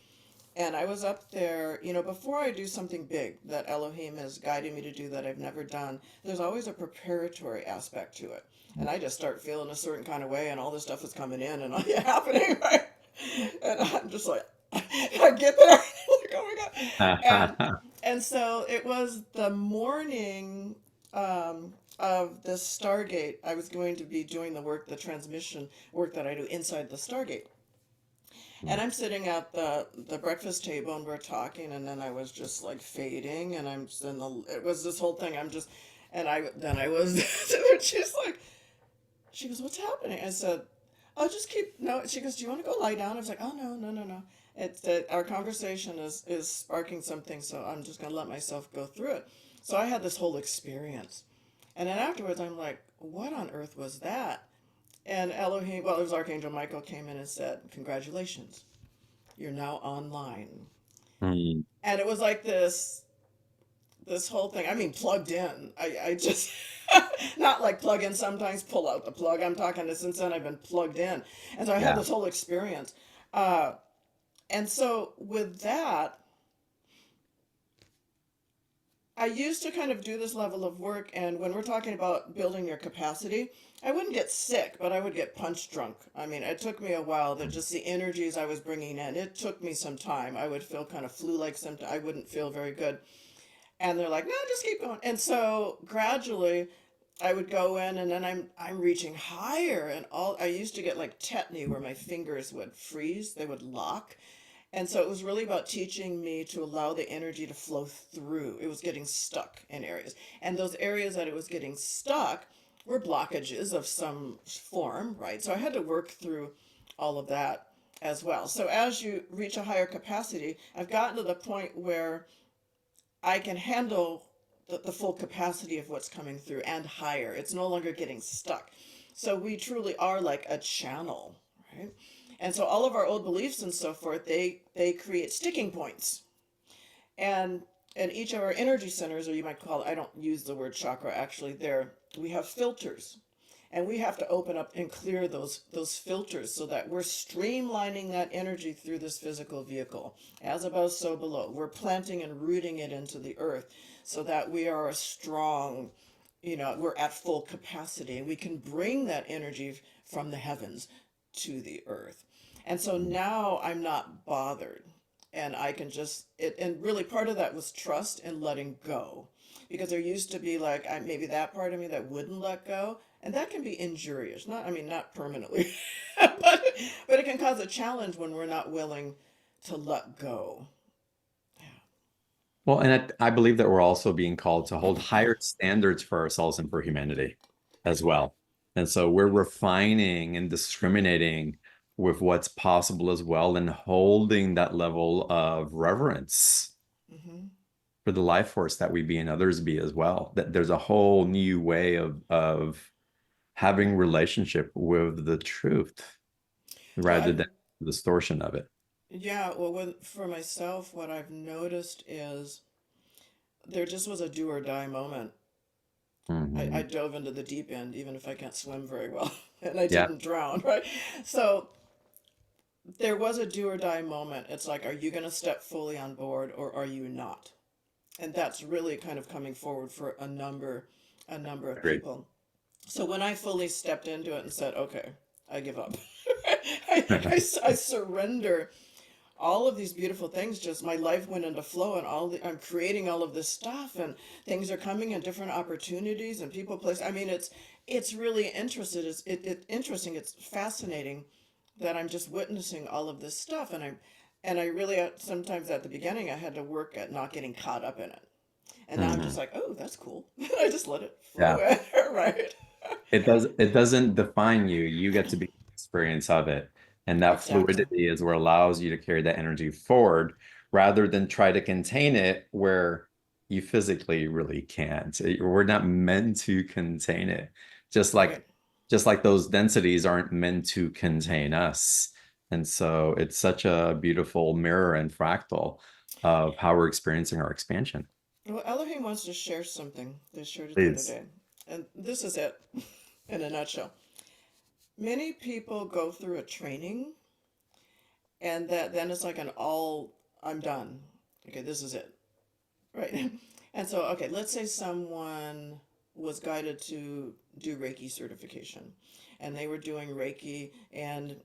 and I was up there. Before I do something big that Elohim has guided me to do that I've never done, there's always a preparatory aspect to it. And I just start feeling a certain kind of way, and all this stuff is coming in and happening, right? And I'm just like, I get there, like, oh my god, and and so it was the morning of the Stargate. I was going to be doing the transmission work that I do inside the Stargate. And I'm sitting at the breakfast table and we're talking, and then I was just like fading, and I'm just in the. It was this whole thing. I was. She's like, she goes, "What's happening?" I said, "I'll just keep." No, she goes, "Do you want to go lie down?" I was like, "Oh no, no, no, no." It's that our conversation is sparking something, so I'm just gonna let myself go through it. So I had this whole experience, and then afterwards, I'm like, "What on earth was that?" And Elohim, well, it was Archangel Michael came in and said, "Congratulations, you're now online." Mm, And it was like this whole thing. I mean, plugged in. I just not like plug in sometimes, pull out the plug. I'm talking to since then I've been plugged in. And so I had yeah. this whole experience. Uh, and so with that, I used to kind of do this level of work, and when we're talking about building your capacity, I wouldn't get sick, but I would get punch drunk. I mean, it took me a while that just the energies I was bringing in, it took me some time. I would feel kind of flu-like symptoms. I wouldn't feel very good. And they're like, no, just keep going. And so gradually I would go in, and then I'm reaching higher, and all I used to get like tetany where my fingers would freeze, they would lock. And so it was really about teaching me to allow the energy to flow through. It was getting stuck in areas. And those areas that it was getting stuck were blockages of some form, right? So I had to work through all of that as well. So as you reach a higher capacity, I've gotten to the point where I can handle the full capacity of what's coming through and higher. It's no longer getting stuck. So we truly are like a channel, right? And so all of our old beliefs and so forth, they create sticking points. And and each of our energy centers, or you might call it, I don't use the word chakra actually, there we have filters. And we have to open up and clear those filters so that we're streamlining that energy through this physical vehicle. As above, so below. We're planting and rooting it into the earth so that we are a strong, we're at full capacity, and we can bring that energy from the heavens to the earth. And so now I'm not bothered, and I can just it and really part of that was trust and letting go, because there used to be like maybe that part of me that wouldn't let go, and that can be injurious, not, I mean, not permanently, but it can cause a challenge when we're not willing to let go. Yeah. Well, and I believe that we're also being called to hold higher standards for ourselves and for humanity as well. And so we're refining and discriminating with what's possible as well and holding that level of reverence Hmm. for the life force that we be and others be as well. That there's a whole new way of having relationship with the truth Well, rather than the distortion of it. yeah, well, for myself, what I've noticed is there just was a do or die moment. I Hmm. dove into the deep end, even if I can't swim very well, and I Yeah. didn't drown, right? So there was a do or die moment. It's like, are you going to step fully on board or are you not? And that's really kind of coming forward for a number of Agreed. people. So when I fully stepped into it and said, okay, I give up. I surrender all of these beautiful things. Just my life went into flow, and I'm creating all of this stuff, and things are coming and different opportunities and people place. I mean, it's really interested. It's interesting. It's fascinating that I'm just witnessing all of this stuff, and I really sometimes at the beginning I had to work at not getting caught up in it. And now I'm just Hmm. like, oh, that's cool. I just let it flow Yeah. in, right? It doesn't define you. You get to be the experience of it. And that Exactly. fluidity is what allows you to carry that energy forward rather than try to contain it where you physically really can't. We're not meant to contain it. Just like Right. just like those densities aren't meant to contain us. And so it's such a beautiful mirror and fractal of how we're experiencing our expansion. Well, Elohim wants to share something. They shared it the other Please. day. And this is it in a nutshell. Many people go through a training and that then it's like an all, I'm done. Okay, this is it. Right. And so, okay, let's say someone was guided to do Reiki certification and they were doing Reiki and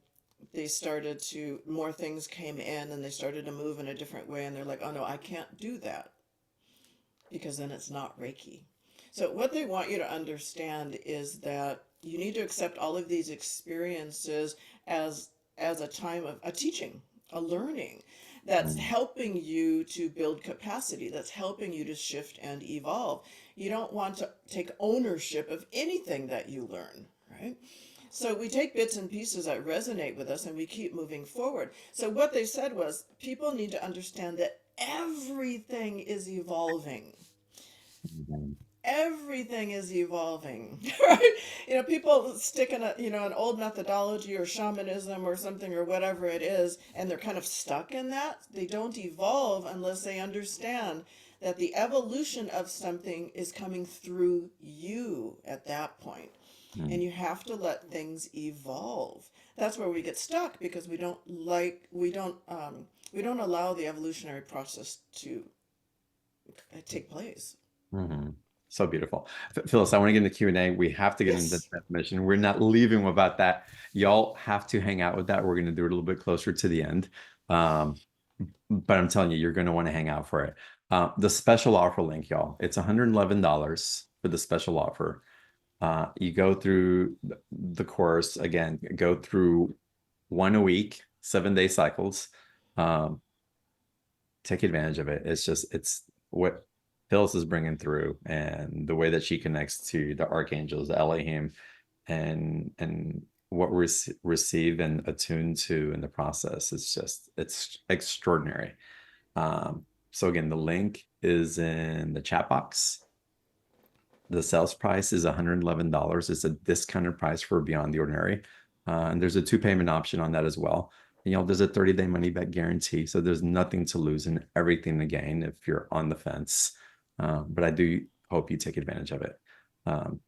they started to, more things came in and they started to move in a different way and they're like, oh no, I can't do that because then it's not Reiki. So, what they want you to understand is that you need to accept all of these experiences as as a time of a teaching, a learning that's Mm, helping you to build capacity, that's helping you to shift and evolve. You don't want to take ownership of anything that you learn, right? So we take bits and pieces that resonate with us and we keep moving forward. So what they said was people need to understand that everything is evolving. mm, Everything is evolving, right? You know, people stick in a, you know, an old methodology or shamanism or something or whatever it is, and they're kind of stuck in that. They don't evolve unless they understand that the evolution of something is coming through you at that point. And mm. you have to let things evolve. That's where we get stuck because we don't allow the evolutionary process to take place. Hmm. So beautiful. Phyllis, I want to get into Q&A. We have to get into Yes. the definition. We're not leaving without that. Y'all have to hang out with that. We're going to do it a little bit closer to the end. Um, but I'm telling you, you're going to want to hang out for it. The special offer link, y'all, it's $111 for the special offer. You go through the course again, go through one a week, 7-day cycles. Um, take advantage of it. It's what Phyllis is bringing through and the way that she connects to the archangels, the Elohim, and what we receive and attune to in the process. It's extraordinary. So again, the link is in the chat box. The sales price is $111. It's a discounted price for Beyond the Ordinary. And there's a 2 payment option on that as well. And, there's a 30-day money back guarantee. So there's nothing to lose and everything to gain if you're on the fence. But I do hope you take advantage of it. Um,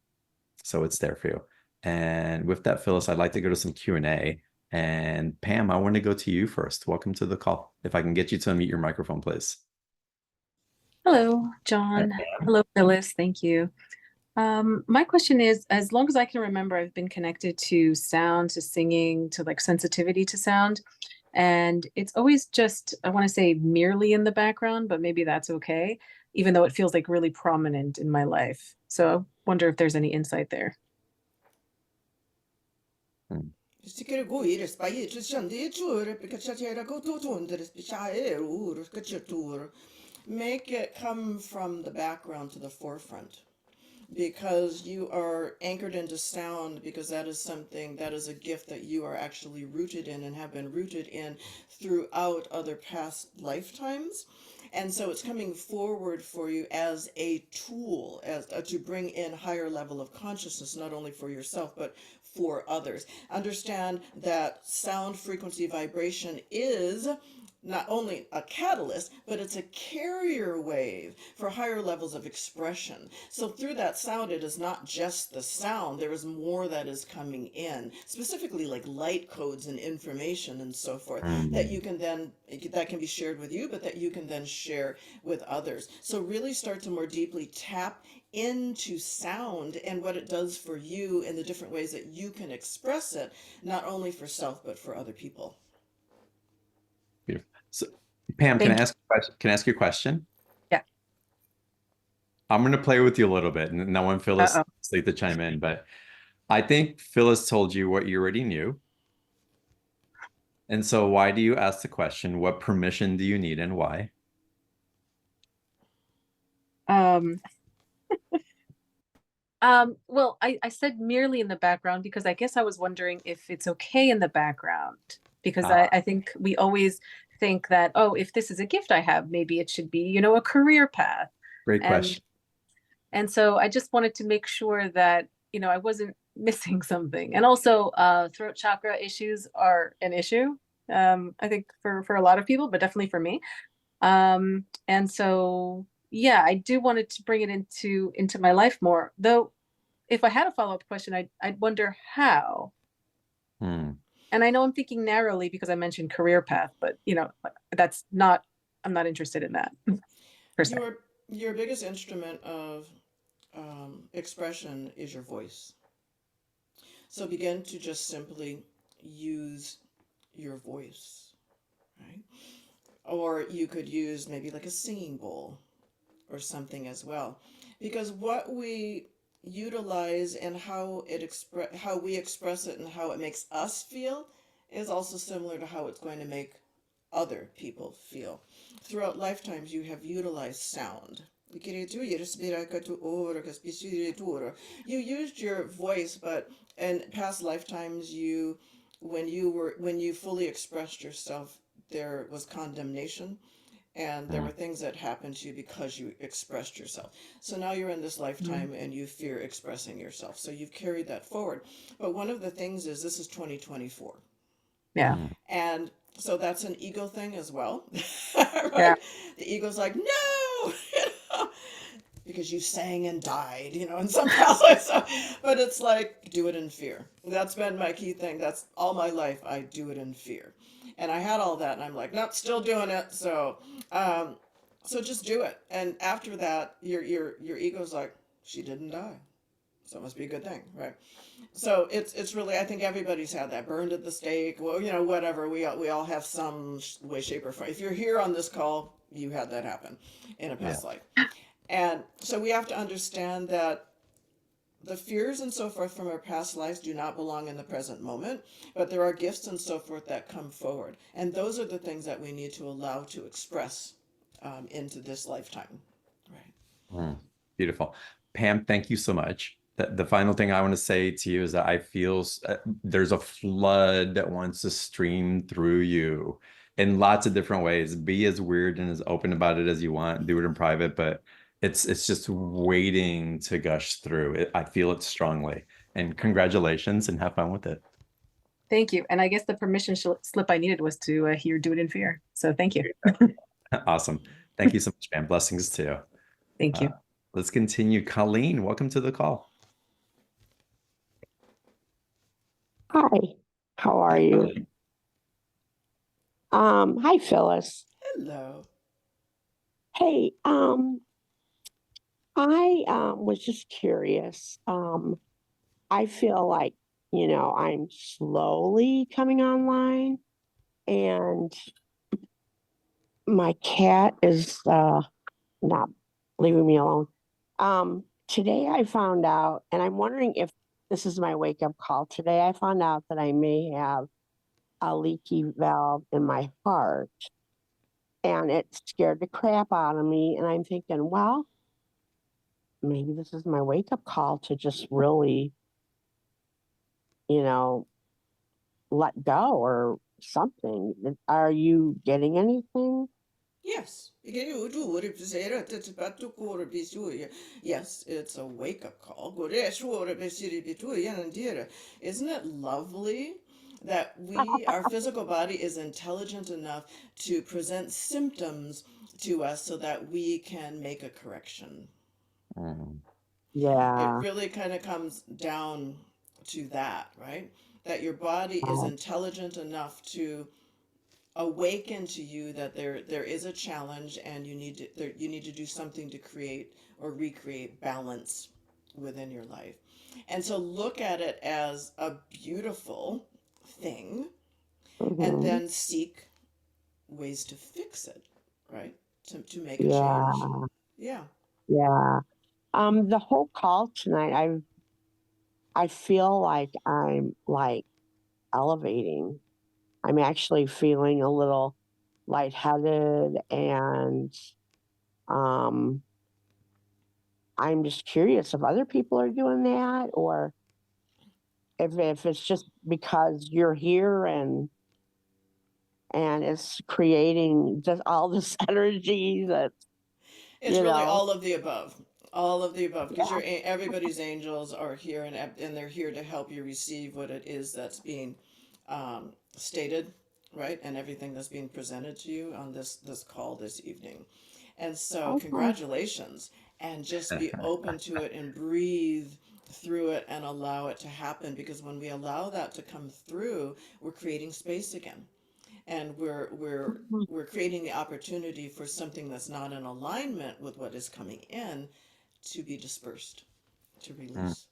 so it's there for you. And with that, Phyllis, I'd like to go to some Q&A. And Pam, I want to go to you first. Welcome to the call. If I can get you to unmute your microphone, please. Hello, All John. right. Hello, Phyllis. Thank you. My question is, as long as I can remember, I've been connected to sound, to singing, to like sensitivity to sound. And it's always just, I want to say merely in the background, but maybe that's okay, even though it feels like really prominent in my life. So I wonder if there's any insight there. Hmm. Si quiere guire spaie ci sono di giure perché c'è c'era go tu tu ndere speciale ur che c'è tur. make it come from the background to the forefront, because you are anchored into sound, because that is something, that is a gift that you are actually rooted in and have been rooted in throughout other past lifetimes. And so it's coming forward for you as a tool, as to bring in higher level of consciousness, not only for yourself but for others. Understand that sound, frequency, vibration is not only a catalyst, but it's a carrier wave for higher levels of expression. So through that sound, it is not just the sound, there is more that is coming in, specifically like light codes and information and so forth, that you can then, that can be shared with you, but that you can then share with others. So really start to more deeply tap into sound and what it does for you and the different ways that you can express it, not only for self, but for other people. Beautiful. So, Pam, can I Thank you. ask a question? Can I ask you a question? Yeah. I'm going to play with you a little bit, and no one Phyllis Uh-oh. to chime in, but I think Phyllis told you what you already knew. And so why do you ask the question? What permission do you need and why? Um, well, I said merely in the background because I guess I was wondering if it's okay in the background, because I think we always think that, oh, if this is a gift I have, maybe it should be, a career path. Great And question. and so I just wanted to make sure that, I wasn't missing something. And also, throat chakra issues are an issue. I think for a lot of people, but definitely for me. And so yeah, I do wanted to bring it into my life more. Though if I had a follow-up question, I'd wonder how. Hmm. And I know I'm thinking narrowly because I mentioned career path, but that's not, I'm not interested in that per se. Your biggest instrument of expression is your voice. So begin to just simply use your voice, right? Or you could use maybe like a singing bowl or something as well. Because what we utilize and how we express it and how it makes us feel is also similar to how it's going to make other people feel. Throughout lifetimes, you have utilized sound. You used your voice, but in past lifetimes, when you fully expressed yourself, there was condemnation and there Hmm. were things that happened to you because you expressed yourself. So now you're in this Mhm. lifetime and you fear expressing yourself. So you've carried that forward. But one of the things is this is 2024. Yeah. Hmm. And so that's an ego thing as well, Yeah. right? The ego's like, no, because you sang and died, in some past life. So, but it's like, do it in fear. That's been my key thing. That's all my life. I do it in fear. And I had all that, and I'm like, nope, still doing it. Um, so just do it. And after that, your ego's like, she didn't die, so it must be a good thing, right? So it's really, I think everybody's had that, burned at the stake, well, whatever. We all have some way, shape, or form. If you're here on this call, you had that happen in a Yeah. past life. And so we have to understand that the fears and so forth from our past lives do not belong in the present moment, but there are gifts and so forth that come forward. And those are the things that we need to allow to express into this lifetime. Right. Hmm. Beautiful. Pam, thank you so much. The final thing I want to say to you is that I feel there's a flood that wants to stream through you in lots of different ways. Be as weird and as open about it as you want. Do it in private, but it's just waiting to gush through. I feel it strongly. And congratulations and have fun with it. Thank you. And I guess the permission slip I needed was to hear "Do It in Fear." So thank you. Awesome. Thank you so much, Pam. Blessings to you. Thank Uh, you. let's continue. Colleen, welcome to the call. Hi, how are you? Hi, Phyllis. Hello. Hey, I was just curious. I feel like, I'm slowly coming online, and my cat is not leaving me alone. Today I found out, and I'm wondering if this is my wake-up call. Today I found out that I may have a leaky valve in my heart. and it scared the crap out of me. And I'm thinking, well, maybe this is my wake up call to just really, you know, let go or something. Are you getting anything? Yes. Yes, it's a wake-up call. Isn't it lovely that our physical body is intelligent enough to present symptoms to us so that we can make a correction? Mm. It Yeah. really kind of comes down to that, right? That your body is Oh, intelligent enough to awaken to you that there is a challenge and you need to do something to create or recreate balance within your life. And so look at it as a beautiful thing and mhm. then seek ways to fix it, right? To make a change. Yeah. Yeah. Yeah. The whole call tonight, I feel like I'm like elevating. I'm actually feeling a little lightheaded, and um I'm just curious if other people are doing that, or if it's just because you're here and it's creating just all this energy that, It's you really know. all of the above. All of the above, because Yeah. everybody's angels are here and they're here to help you receive what it is that's being stated, right? And everything that's being presented to you on this call this evening. And so, Okay. congratulations, and just be open to it and breathe through it and allow it to happen. Because when we allow that to come through, we're creating space again, and Mhm. we're creating the opportunity for something that's not in alignment with what is coming in to be dispersed, to Mm. release.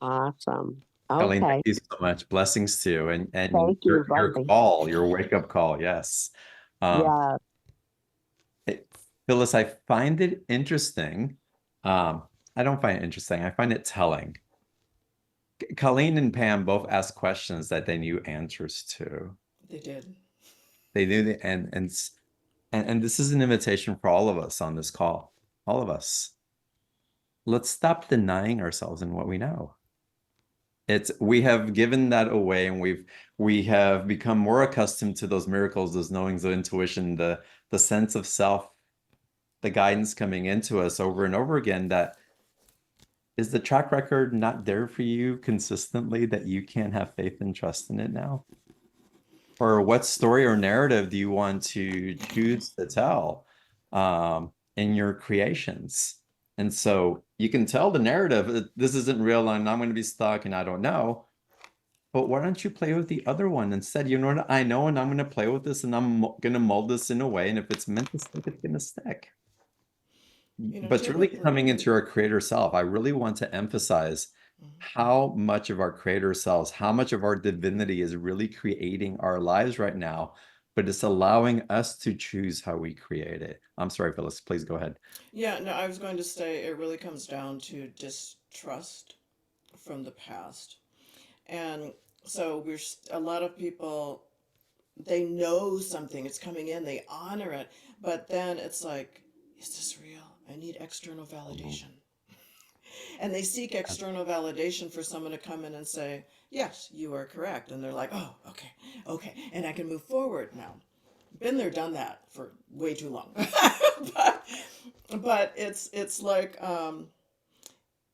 Awesome. Colleen, thank Okay. you so much. Blessings to you and Thank you, your buddy. call, your wake up call. Yes. Um, Yeah. Phyllis, I find it interesting. I don't find it interesting. I find it telling. Colleen and Pam both asked questions that they knew answers to. They did. They knew the and this is an invitation for all of us on this call. All of us. Let's stop denying ourselves in what we know. It's we have given that away, and we have become more accustomed to those miracles, those knowings, the intuition, the sense of self, the guidance coming into us over and over again. That is the track record not there for you consistently, that you can't have faith and trust in it now? Or what story or narrative do you want to choose to tell in your creations? And so you can tell the narrative that this isn't real and I'm going to be stuck and I don't know. But why don't you play with the other one instead? You know what? I know, and I'm going to play with this, and I'm going to mold this in a way. And if it's meant to stick, it's going to stick. But it's really Typically. coming into our creator self. I really want to emphasize how much of our creator selves, how much of our divinity is really creating our lives right now, but it's allowing us to choose how we create it. I'm sorry, Phyllis, please go ahead. Yeah, no, I was going to say it really comes down to distrust from the past. And so a lot of people, they know something, it's coming in, they honor it, but then it's like, is this real? I need external Mhm. validation. And they seek external validation for someone to come in and say, yes, you are correct. And they're like, oh, okay, okay. And I can move forward now. Been there, done that for way too long. but but it's like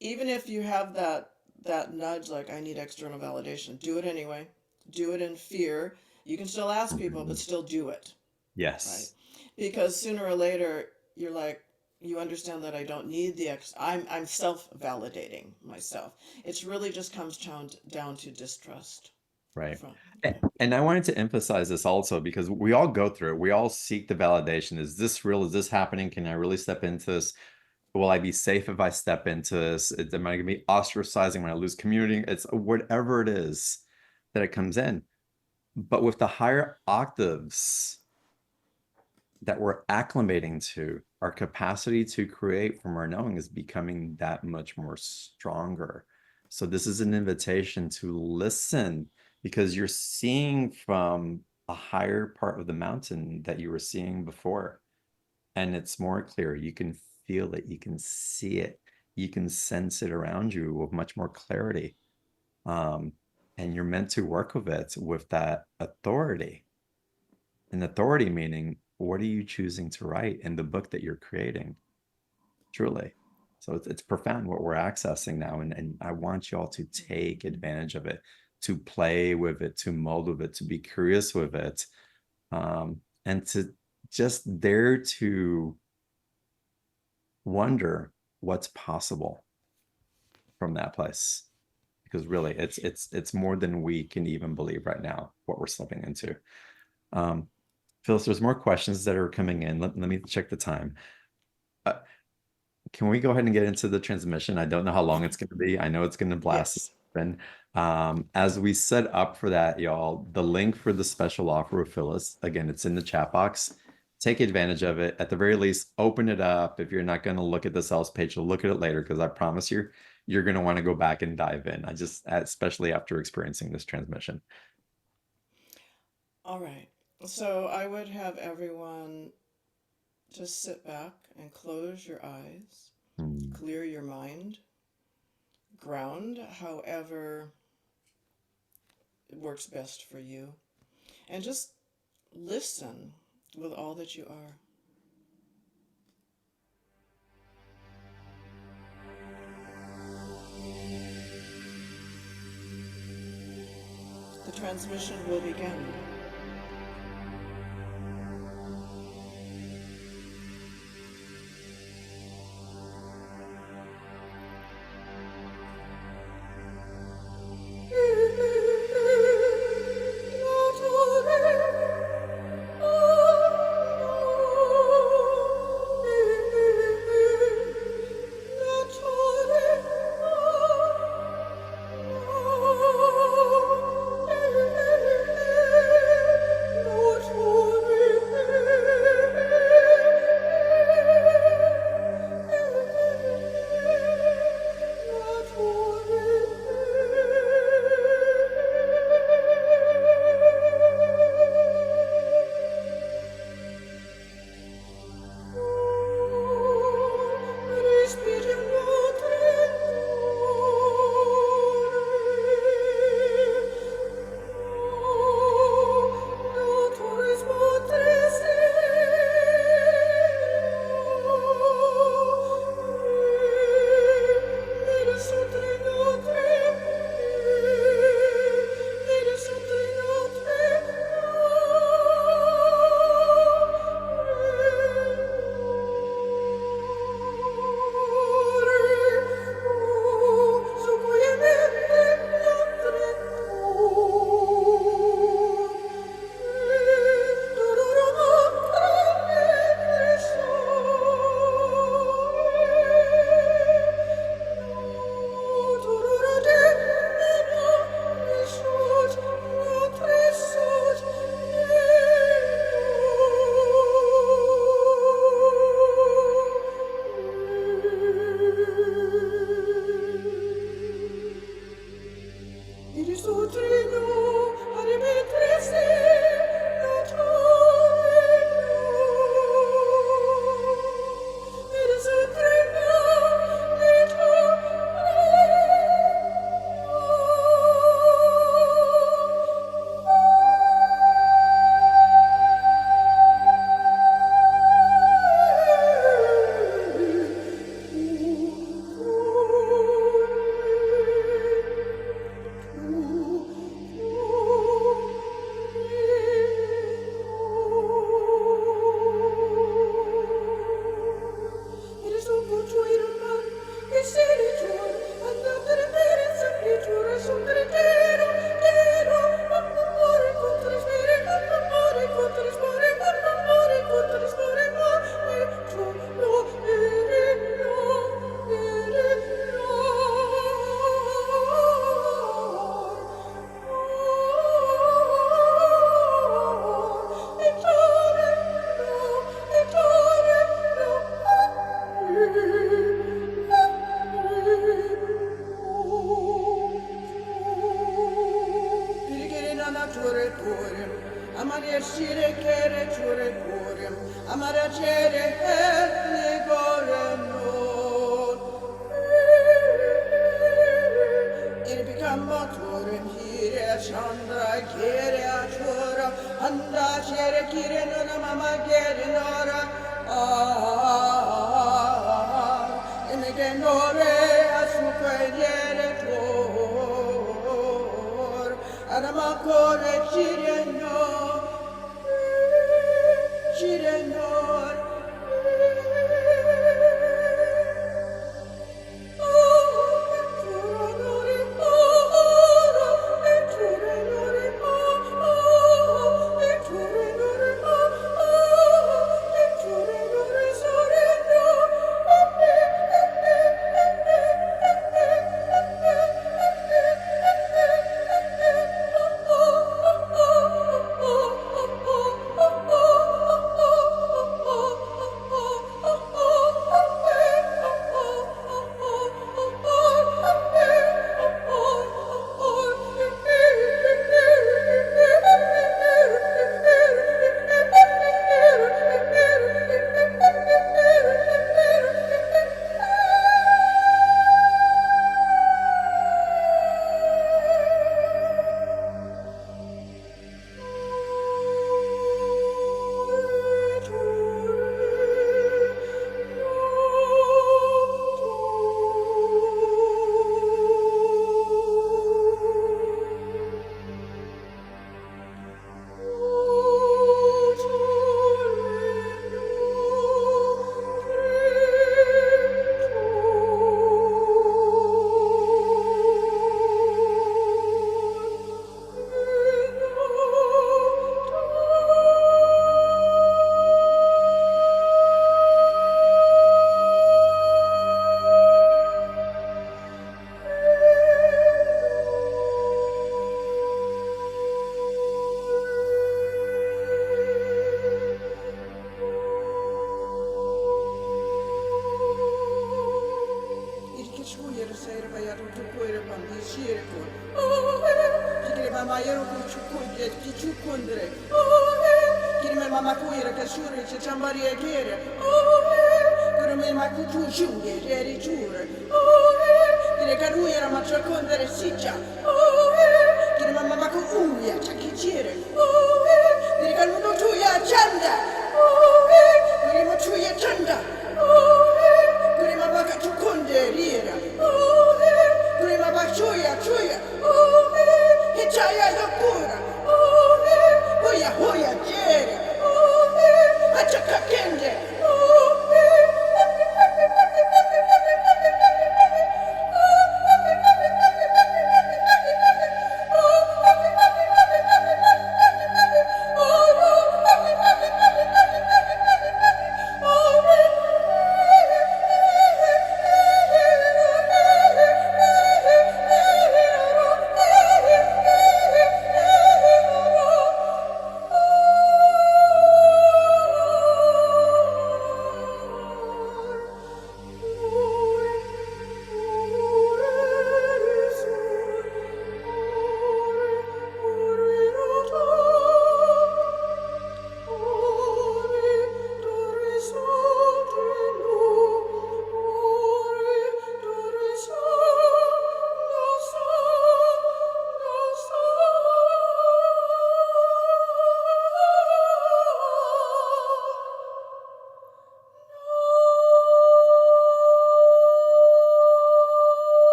even if you have that nudge, like I need external validation, do it anyway. Do it in fear. You can still ask people, but Mhm. still do it, right? Yes, Because sooner or later you're like, you understand that I don't need I'm self-validating myself. It's really just comes down to distrust right. from. And, Yeah. and I wanted to emphasize this also because we all go through it. We all seek the validation. Is this real? Is this happening? Can I really step into this? Will I be safe if I step into this? Am I going to be ostracizing when I lose community? It's whatever it is that it comes in. But with the higher octaves that we're acclimating to, our capacity to create from our knowing is becoming that much more stronger. So this is an invitation to listen because you're seeing from a higher part of the mountain that you were seeing before. And it's more clear. You can feel it, you can see it, you can sense it around you with much more clarity. And you're meant to work with it with that authority. And authority meaning, what are you choosing to write in the book that you're creating? Truly. So it's profound what we're accessing now. And I want you all to take advantage of it, to play with it, to mold with it, to be curious with it, and to just dare to wonder what's possible from that place. Because really it's more than we can even believe right now what we're slipping into. Phyllis, there's more questions that are coming in. Let me check the time. Can we go ahead and get into the transmission? I don't know how long it's going to be. I know it's going to blast Yes. open. As we set up for that, y'all, the link for the special offer with Phyllis, again, it's in the chat box. Take advantage of it. At the very least, open it up. If you're not going to look at the sales page, you'll look at it later, because I promise you're going to want to go back and dive in. Especially after experiencing this transmission. All right. So I would have everyone just sit back and close your eyes, clear your mind, ground however it works best for you, and just listen with all that you are. The transmission will begin. Maria Shire Kere Chure Purim, Amara Chere Hele Gorenor. Irbikama Turim Hire Chandra Kere Achura, Handa Chere Kire Nora Mama Kere Nora. Emigenore Asukere Tor, Aramakore Chirenor, Chirenor.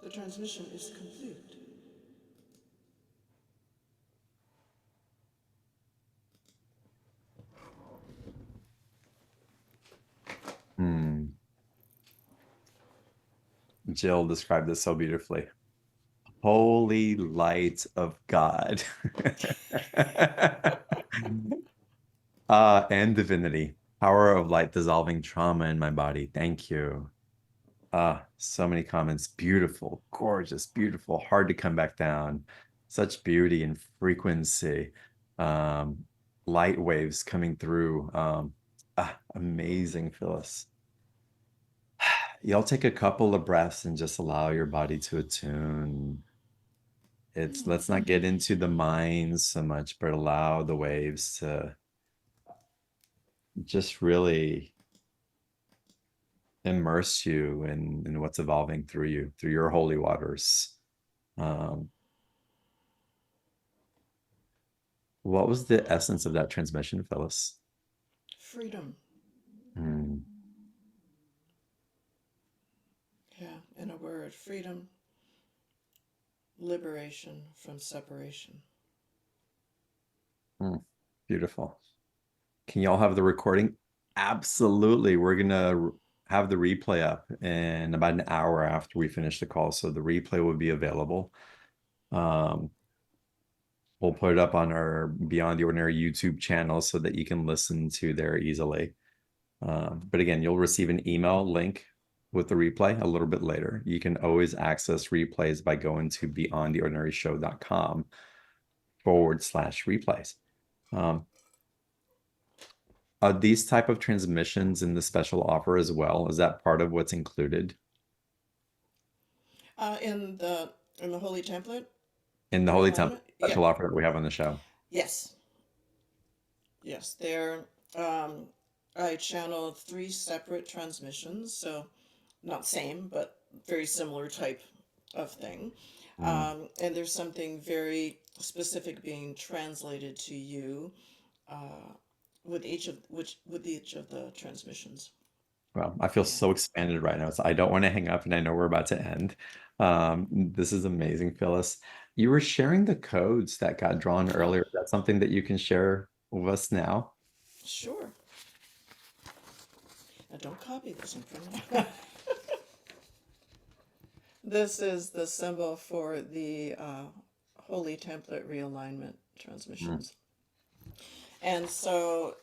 The transmission is complete. Jill described this so beautifully. Holy light of God. And divinity. Power of light dissolving trauma in my body. Thank you. So many comments. Beautiful, gorgeous, beautiful, hard to come back down. Such beauty and frequency. Light waves coming through. Amazing, Phyllis. You'll take a couple of breaths and just allow your body to attune. Let's not get into the mind so much, but allow the waves to just really immerse you in what's evolving through you, through your holy waters. What was the essence of that transmission, Phyllis? Freedom. Mm. Yeah, in a word, freedom, liberation from separation. Beautiful. Can y'all have the recording? Absolutely. We're gonna have the replay up in about an hour after we finish the call, so the replay will be available. We'll put it up on our Beyond the Ordinary YouTube channel so that you can listen to there easily. But again, you'll receive an email link with the replay a little bit later. You can always access replays by going to beyondtheordinaryshow.com/replays. Are these type of transmissions in the special offer as well? Is that part of what's included In the holy template in the Holy Temple realignment? special Yeah. offer that we have on the show? Yes. Yes, there. I channeled 3 separate transmissions, so not same, but very similar type of thing. And there's something very specific being translated to you with each of the transmissions. Well, I feel Yeah. so expanded right now. So I don't want to hang up, and I know we're about to end. This is amazing, Phyllis. You were sharing the codes that got drawn earlier. Is that something that you can share with us now? Sure. Now don't copy this in front of This is the symbol for the Holy Template realignment transmissions. And so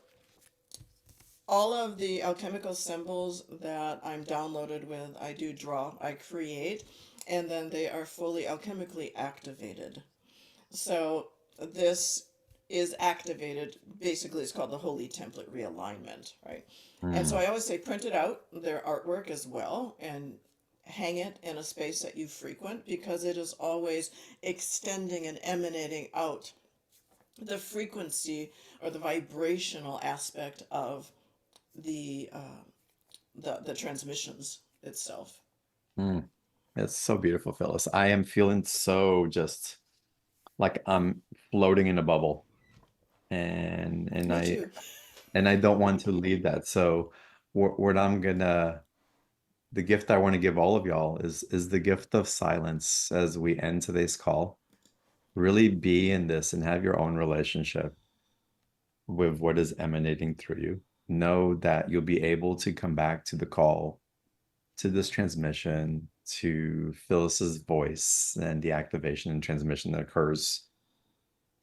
all of the alchemical symbols that I'm downloaded with, I do draw, I create, and then they are fully alchemically activated. So this is activated, basically it's called the Holy Template realignment, right? And so I always say print it out, their artwork as well, and hang it in a space that you frequent, because it is always extending and emanating out the frequency or the vibrational aspect of the transmissions itself. It's so beautiful, Phyllis. I am feeling so just like I'm floating in a bubble, and Me too. I don't want to leave that. So what I'm gonna the gift I want to give all of y'all is the gift of silence as we end today's call. Really be in this and have your own relationship with what is emanating through you. Know that you'll be able to come back to the call, to this transmission, to Phyllis's voice and the activation and transmission that occurs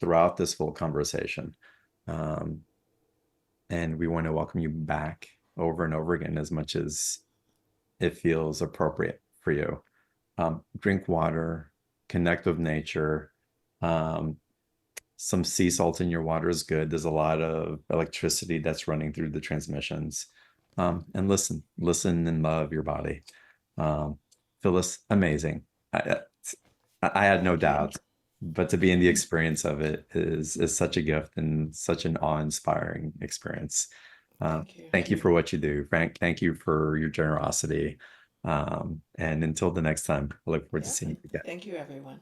throughout this full conversation. And we want to welcome you back over and over again as much as it feels appropriate for you. Drink water, connect with nature. Some sea salt in your water is good. There's a lot of electricity that's running through the transmissions. And listen and love your body. Phyllis, amazing. I had no doubt, but to be in the experience of it is such a gift and such an awe-inspiring experience. Thank you for what you do, Frank. Thank you for your generosity. And until the next time, I look forward to seeing you again. Thank you, everyone.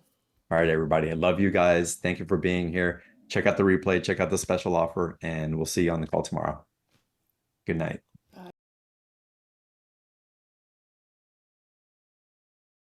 All right, everybody. I love you guys. Thank you for being here. Check out the replay, check out the special offer, and we'll see you on the call tomorrow. Good night.